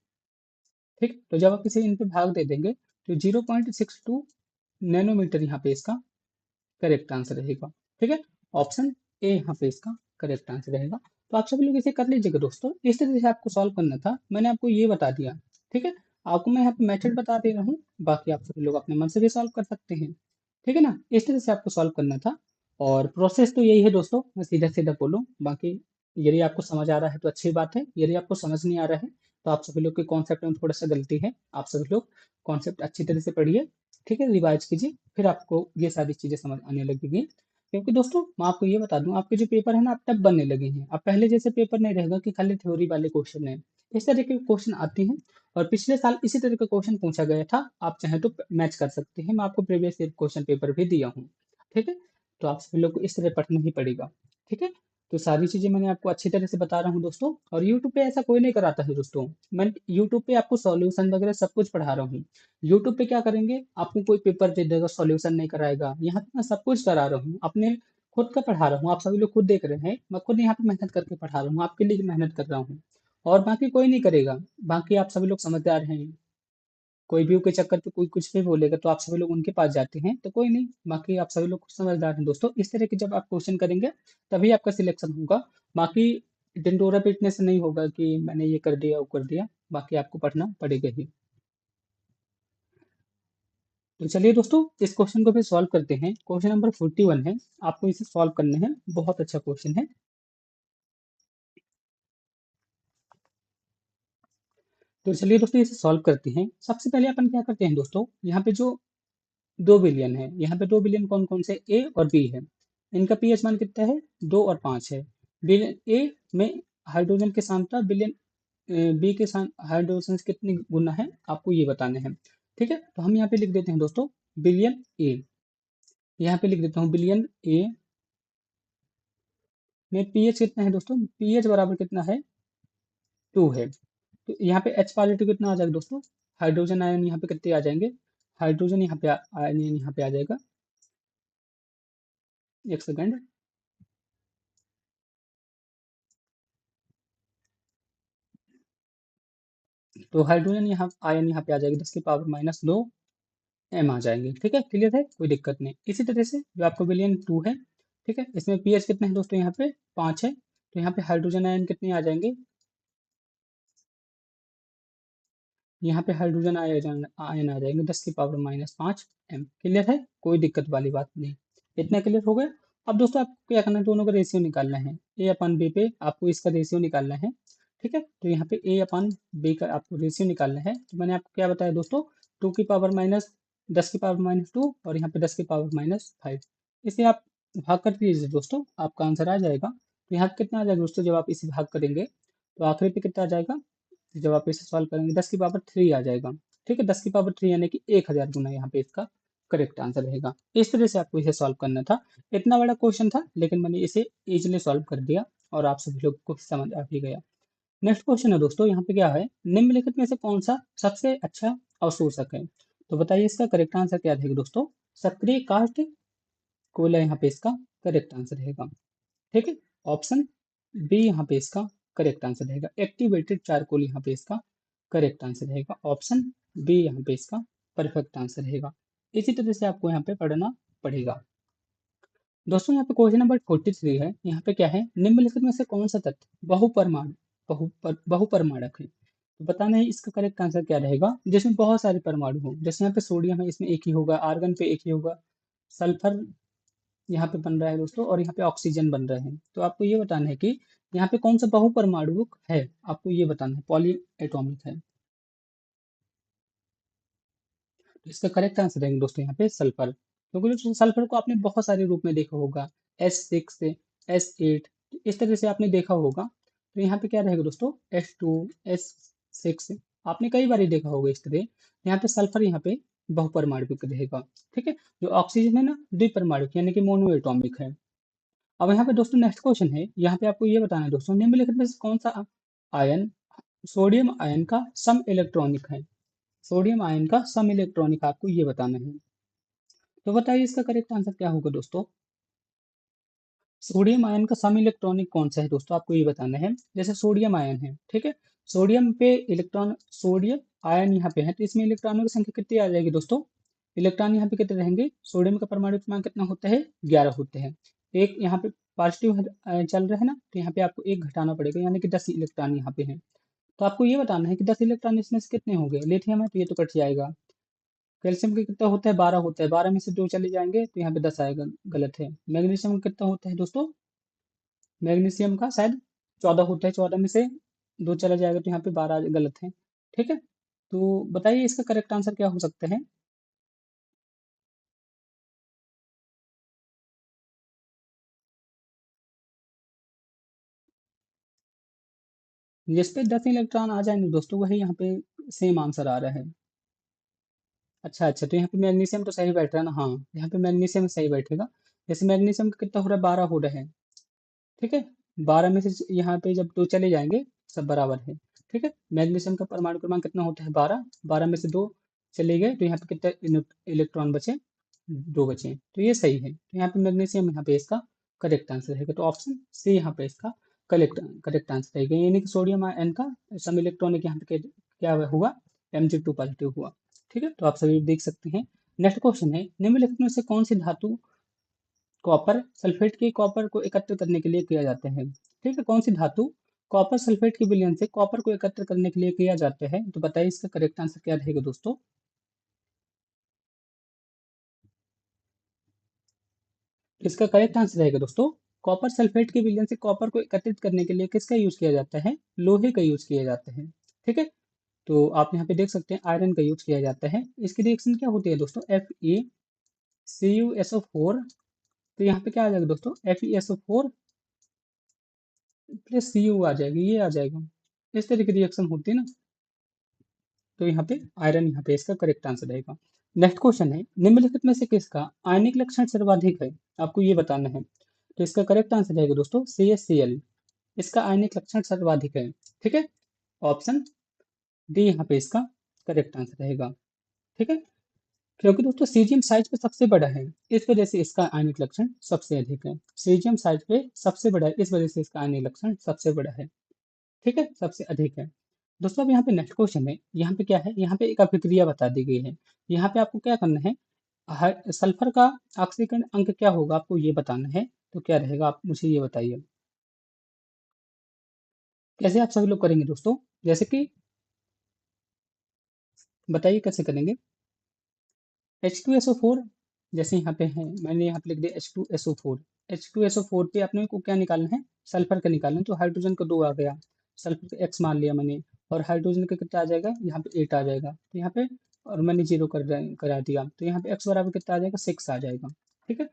ठीक, तो जब आप इसे इन पे भाग दे देंगे तो 0.62 नैनोमीटर यहाँ पे इसका करेक्ट आंसर रहेगा। ठीक है, ऑप्शन ए यहाँ पे इसका करेक्ट आंसर रहेगा। तो आप सभी लोग इसे कर लीजिएगा दोस्तों, इस तरह से आपको सॉल्व करना था, मैंने आपको ये बता दिया। ठीक है, आपको मैं यहाँ पे मेथड बता दे रहा हूँ, बाकी आप सभी लोग अपने मन से भी सॉल्व कर सकते हैं। ठीक है ना, इस तरह से आपको सॉल्व करना था। और प्रोसेस तो यही है दोस्तों, मैं सीधा सीधा बोलूँ, बाकी यदि आपको समझ आ रहा है तो अच्छी बात है, यदि आपको समझ नहीं आ रहा है तो आप सभी लोग के कॉन्सेप्ट में थोड़ा सा गलती है, आप सभी लोग कॉन्सेप्ट अच्छी तरह से पढ़िए। ठीक है, रिवाइज कीजिए, फिर आपको ये सारी चीजें समझ आने लगेगी। क्योंकि दोस्तों मैं आपको ये बता दूं, आपके जो पेपर है ना, आप टफ बनने लगे हैं, अब पहले जैसे पेपर नहीं रहेगा कि खाली थ्योरी वाले क्वेश्चन है, इस तरह के क्वेश्चन आते हैं। और पिछले साल इसी तरह का क्वेश्चन पूछा गया था, आप चाहें तो मैच कर सकते हैं, मैं आपको प्रीवियस ईयर क्वेश्चन पेपर भी दिया हूँ। ठीक है, तो आप सभी लोग को इस तरह पढ़ना ही पड़ेगा। ठीक है, तो सारी चीजें मैंने आपको अच्छी तरह से बता रहा हूँ दोस्तों, और यूट्यूब पे ऐसा कोई नहीं कराता है दोस्तों, मैं यूट्यूब पे आपको सॉल्यूशन वगैरह सब कुछ पढ़ा रहा हूँ। यूट्यूब पे क्या करेंगे, आपको कोई पेपर दे देगा, सॉल्यूशन नहीं कराएगा, यहाँ पे मैं सब कुछ करा रहा हूँ, अपने खुद का पढ़ा रहा हूँ, आप सभी लोग खुद देख रहे हैं, मैं खुद यहाँ पे मेहनत करके पढ़ा रहा हूँ, आपके लिए मेहनत कर रहा हूँ। और बाकी कोई नहीं करेगा, बाकी आप सभी लोग समझदार हैं, कोई भी के चक्कर पे कोई कुछ भी बोलेगा तो आप सभी लोग उनके पास जाते हैं, तो कोई नहीं, बाकी आप सभी लोग खुद समझदार हैं दोस्तों, इस तरह के जब आप क्वेश्चन करेंगे तभी आपका सिलेक्शन होगा। बाकी ढिंडोरा पीटने से नहीं होगा कि मैंने ये कर दिया वो कर दिया, बाकी आपको पढ़ना पड़ेगा ही। तो चलिए दोस्तों, इस क्वेश्चन को भी सॉल्व करते हैं, क्वेश्चन नंबर 41 है, आपको इसे सॉल्व करना है, बहुत अच्छा क्वेश्चन है। तो चलिए दोस्तों, इसे सॉल्व करते हैं। सबसे पहले अपन क्या करते हैं दोस्तों, यहाँ पे जो 2 बिलियन है, यहाँ पे 2 बिलियन कौन कौन से ए और बी है, इनका पीएच मान कितना है, 2 और 5 है। बिलियन ए में हाइड्रोजन की सांद्रता, बिलियन बी के साथ हाइड्रोजन से कितनी गुना है, आपको ये बताना है। ठीक है, तो हम यहाँ पे लिख देते हैं दोस्तों बिलियन ए, यहाँ पे लिख देता हूँ बिलियन ए में पीएच कितना है दोस्तों, पीएच बराबर कितना है, 2 है। तो यहाँ पे एच पॉजिटिव कितना आ जाएगा दोस्तों, हाइड्रोजन आयन यहाँ पे कितने आ जाएंगे, हाइड्रोजन यहाँ पे आयन यहाँ पे आ जाएगा, एक सेकंड। तो हाइड्रोजन यहाँ आयन यहाँ पे आ जाएगी 10 की पावर -2 एम आ जाएंगे। ठीक है, क्लियर है, कोई दिक्कत नहीं। इसी तरह से जो आपको बिलियन 2 है, ठीक है, इसमें पीएच कितने हैं दोस्तों, यहाँ पे 5 है, तो यहाँ पे हाइड्रोजन आयन कितने आ जाएंगे, यहाँ पे हाइड्रोजन आयन आयन आ जाएंगे 10 की पावर -5 एम। क्लियर है, कोई दिक्कत वाली बात नहीं। इतना क्लियर हो गया। अब दोस्तों आपको क्या करना है, दोनों का रेशियो निकालना है, ए अपन बी पे आपको इसका रेशियो निकालना है। ठीक है, तो यहाँ पे ए अपन बी का आपको रेशियो निकालना है, तो मैंने आपको क्या बताया दोस्तों, 2 की पावर -10 की पावर -2 और यहाँ पे 10 की पावर -5, इसे आप भाग कर दीजिए दोस्तों, आपका आंसर आ जाएगा। तो यहाँ पे कितना आ जाएगा दोस्तों, जब आप इसे भाग करेंगे तो आखिरी पे कितना आ जाएगा, जब आप इसे सॉल्व करेंगे 10 की पावर 3 आ जाएगा। ठीक है, 10 की पावर 3 यानी कि 1000 गुना यहाँ पे इसका करेक्ट आंसर रहेगा। इस तरह से आपको इसे सॉल्व करना था। इतना बड़ा क्वेश्चन था, लेकिन मैंने इसे इजीली सॉल्व कर दिया और आप सभी लोग को समझ आ भी गया। नेक्स्ट क्वेश्चन है दोस्तों, यहाँ पे क्या है, निम्नलिखित में से कौन सा सबसे अच्छा अवशोषक है, तो बताइए इसका करेक्ट आंसर क्या रहेगा दोस्तों, सक्रिय काष्ठ कोयला यहाँ पे इसका करेक्ट आंसर रहेगा। ठीक है, ऑप्शन बी यहाँ पे इसका करेक्ट आंसर रहेगा, एक्टिवेटेड चारकोल यहाँ पे इसका करेक्ट आंसर रहेगा, ऑप्शन बी यहाँ पे इसका परफेक्ट आंसर रहेगा। इसी तरह से आपको यहाँ पे पढ़ना पड़ेगा। दोस्तों यहाँ पे क्वेश्चन नंबर 43 है, यहाँ पे क्या है, निम्नलिखित में से कौन सा तत्व बहुपरमाणुक है, तो बताना है इसका करेक्ट आंसर क्या रहेगा, जिसमें बहुत सारे परमाणु हो, जैसे यहाँ पे सोडियम है, इसमें एक ही होगा, आर्गन पे एक ही होगा, सल्फर यहाँ पे बन रहा है दोस्तों, और यहाँ पे ऑक्सीजन बन रहा है, तो आपको ये बताना है कि यहाँ पे कौन सा बहुपरमाणुक है, आपको ये बताना है, पॉली एटॉमिक है। तो इसका करेक्ट आंसर रहेगा दोस्तों यहाँ पे सल्फर, क्योंकि दोस्तों सल्फर को आपने बहुत सारे रूप में देखा होगा, S6 S8, इस तरह से आपने देखा होगा, तो यहाँ पे क्या रहेगा दोस्तों, S2 S6, आपने कई बार देखा होगा इस तरह। यहाँ पे सल्फर यहाँ पे बहुपरमाणुक रहेगा। ठीक है, जो ऑक्सीजन है ना, द्विपरमाणुक यानी कि मोनो एटॉमिक है। अब यहाँ पे दोस्तों नेक्स्ट क्वेश्चन है, यहाँ पे आपको ये बताना है दोस्तों, निम्नलिखित में से कौन सा आयन सोडियम आयन का सम इलेक्ट्रॉनिक है, सोडियम आयन का सम इलेक्ट्रॉनिक आपको ये बताना है, तो बताइए इसका करेक्ट आंसर क्या होगा दोस्तों, सोडियम आयन का सम इलेक्ट्रॉनिक कौन सा है दोस्तों, आपको ये बताना है। जैसे सोडियम आयन है, ठीक है, सोडियम पे इलेक्ट्रॉन, सोडियम आयन यहाँ पे है, तो इसमें इलेक्ट्रॉनों की संख्या कितनी आ जाएगी दोस्तों, इलेक्ट्रॉन यहाँ पे कितने रहेंगे, सोडियम का परमाणु क्रमांक कितना होता है, 11 होते हैं। एक यहाँ पे पॉजिटिव चल रहा है ना, तो यहाँ पे आपको एक घटाना पड़ेगा, यानी कि 10 इलेक्ट्रॉन यहाँ पे है। तो आपको ये बताना है कि 10 इलेक्ट्रॉन इसमें से कितने होंगे, लिथियम है तो ये तो कट जाएगा। कैल्शियम का कितना होता है, 12 होता है, 12 में से 2 चले जाएंगे तो यहाँ पे 10 आएगा, गलत है। मैग्नीशियम का कितना होता है दोस्तों, मैग्नीशियम का शायद 14 होता है, 14 में से 2 चला जाएगा तो यहाँ पे 12, गलत है। ठीक है, तो बताइए इसका करेक्ट आंसर क्या हो सकता है। जिस पे 10 इलेक्ट्रॉन आ जाए ना दोस्तों, वही यहाँ पे सेम आंसर आ रहा है। अच्छा अच्छा, तो यहाँ पे मैग्नीशियम तो सही बैठ रहा है ना, हाँ यहाँ पे मैग्नीशियम सही बैठेगा। जैसे मैग्नीशियम का कितना हो रहा है, 12 हो रहा है। ठीक है, 12 में से यहाँ पे जब 2 चले जाएंगे, सब बराबर है। ठीक है, मैग्नीशियम का परमाणु क्रमांक कितना होता है, 12, 12 में से 2 चले गए तो यहाँ पे कितने इलेक्ट्रॉन बचे, 2 बचे, तो ये सही है। तो यहाँ पे मैग्नीशियम यहाँ पे इसका करेक्ट आंसर रहेगा, तो ऑप्शन सी यहाँ पे इसका करेक्ट करेक्ट आंसर रहेगा, यानी कि सोडियम आयन का सम इलेक्ट्रॉनिक यहाँ पे क्या हुआ, Mg2 पॉजिटिव हुआ। ठीक है, तो आप सभी देख सकते हैं। नेक्स्ट क्वेश्चन है, निम्नलिखित में से कौन सी धातु कॉपर सल्फेट के कॉपर को एकत्र करने के लिए किया जाता है। ठीक है, कौन सी धातु कॉपर सल्फेट के विलयन से कॉपर को एकत्र करने के लिए किया जाता है, तो बताइए इसका करेक्ट आंसर क्या रहेगा दोस्तों। इसका करेक्ट आंसर रहेगा दोस्तों, कॉपर सल्फेट के विलयन से कॉपर को एकत्रित करने के लिए किसका यूज किया जाता है, लोहे का यूज किया जाता है। ठीक है, तो आप यहाँ पे देख सकते हैं आयरन का यूज किया जाता है। इसकी रिएक्शन क्या होती है दोस्तों, FeCuSO4, तो यहाँ पे क्या आ जाएगा दोस्तों, FeSO4 प्लस Cu आ जाएगी, ये आ जाएगा। इस तरह की रिएक्शन होती है ना, तो यहाँ पे आयरन यहाँ पे इसका करेक्ट आंसर रहेगा। नेक्स्ट क्वेश्चन है, निम्नलिखित में से किसका आयनिक लक्षण सर्वाधिक है, आपको ये बताना है। तो इसका करेक्ट आंसर रहेगा दोस्तों CaCl, इसका आयनिक लक्षण सर्वाधिक है। ठीक है, ऑप्शन डी यहाँ पे इसका करेक्ट आंसर रहेगा। ठीक है, क्योंकि दोस्तों सीजियम साइज पे सबसे बड़ा है, इस वजह से इसका आयनिक लक्षण सबसे अधिक है। सीजियम साइज पे सबसे बड़ा है, इस वजह से इसका आयनिक लक्षण सबसे बड़ा है। ठीक है, सबसे अधिक है। दोस्तों अब यहाँ पे नेक्स्ट क्वेश्चन है, यहाँ पे क्या है, यहाँ पे एक अभिक्रिया बता दी गई है। यहाँ पे आपको क्या करना है, सल्फर का ऑक्सीकरण अंक क्या होगा, आपको ये बताना है। तो क्या रहेगा, आप मुझे ये बताइए। कैसे आप सभी लोग करेंगे दोस्तों, जैसे कि बताइए कैसे करेंगे। H2SO4, जैसे यहाँ पे है, मैंने यहाँ पे लिख दिया H2SO4। H2SO4 पे अपने को क्या निकालना है, सल्फर का निकालना है, तो हाइड्रोजन का 2 आ गया, सल्फर का X मान लिया मैंने, और हाइड्रोजन का कितना आ जाएगा, यहाँ पे 8 आ जाएगा, तो यहाँ पे और मैंने जीरो करा दिया, तो यहाँ पे X बराबर कितना आ जाएगा, 6 आ जाएगा। ठीक है,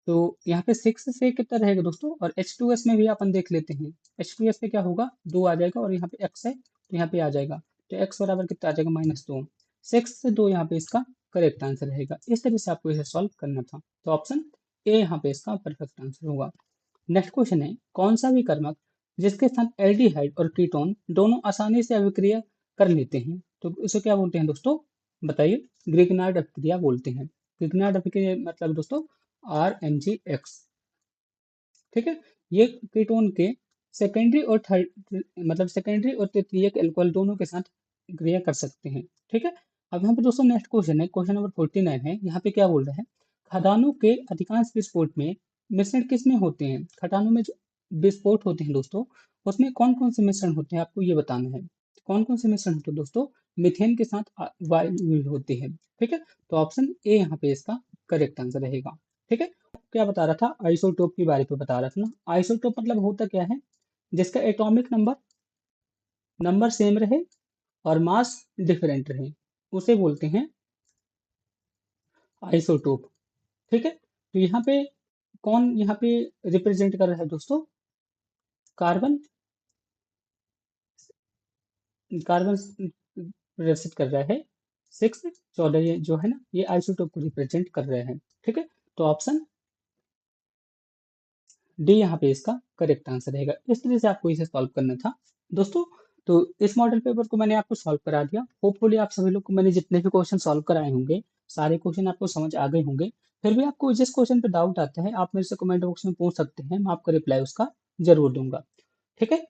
तो यहाँ पे 6 से कितना रहेगा दोस्तों, और H2S में भी अपन देख लेते हैं। H2S पे क्या होगा, 2 आ जाएगा, और यहाँ पे X है तो यहाँ पे आ जाएगा, तो X बराबर कितना आ जाएगा, -2। 6 से 2 यहाँ पे इसका करेक्ट आंसर रहेगा। इस तरह से आपको इसे सॉल्व करना था, तो ऑप्शन ए यहाँ पे इसका परफेक्ट आंसर होगा। नेक्स्ट क्वेश्चन है, कौन सा भी कर्मक जिसके साथ एल्डिहाइड और कीटोन दोनों आसानी से अभिक्रिया कर लेते हैं, तो इसे क्या बोलते हैं दोस्तों, बताइए। ग्रिग्नार्ड अभिक्रिया बोलते हैं। ग्रिग्नार्ड अभिक्रिया मतलब दोस्तों RMgX। ठीक है, ये कीटोन के सेकेंडरी और थर्ड, मतलब सेकेंडरी और तृतीयक एल्कोहल दोनों के साथ क्रिया कर सकते हैं। ठीक है, अब यहाँ पे दोस्तों नेक्स्ट क्वेश्चन है, क्वेश्चन नंबर 49 है। यहाँ पे क्या बोल रहे हैं, खदानों के अधिकांश विस्फोट में मिश्रण किस में होते हैं, खदानों में जो विस्फोट होते हैं दोस्तों, उसमें कौन कौन से मिश्रण होते हैं, आपको ये बताना है। कौन कौन से मिश्रण होते हैं दोस्तों, मीथेन के साथ वायु होते हैं। ठीक है, तो ऑप्शन ए यहाँ पे इसका करेक्ट आंसर रहेगा। ठीक है, क्या बता रहा था, आइसोटोप के बारे में बता रहा था ना। आइसोटोप मतलब होता क्या है, जिसका एटॉमिक नंबर नंबर सेम रहे और मास डिफरेंट रहे, उसे बोलते हैं आइसोटोप। ठीक है, तो यहाँ पे कौन यहाँ पे रिप्रेजेंट कर रहा है दोस्तों, कार्बन, कार्बन प्रदर्शित कर रहा है। 6 14 ये जो है ना, ये आइसोटोप को रिप्रेजेंट कर रहे हैं। ठीक है, तो ऑप्शन डी यहाँ पे इसका करेक्ट आंसर रहेगा। इस तरह से आपको इसे सॉल्व करना था दोस्तों। तो इस मॉडल पेपर को मैंने आपको सॉल्व करा दिया। होपफुली आप सभी लोग को मैंने जितने भी क्वेश्चन सॉल्व कराए होंगे, सारे क्वेश्चन आपको समझ आ गए होंगे। फिर भी आपको जिस क्वेश्चन पे डाउट आता है, आप मेरे से कमेंट बॉक्स में पूछ सकते हैं, मैं आपको रिप्लाई उसका जरूर दूंगा। ठीक है।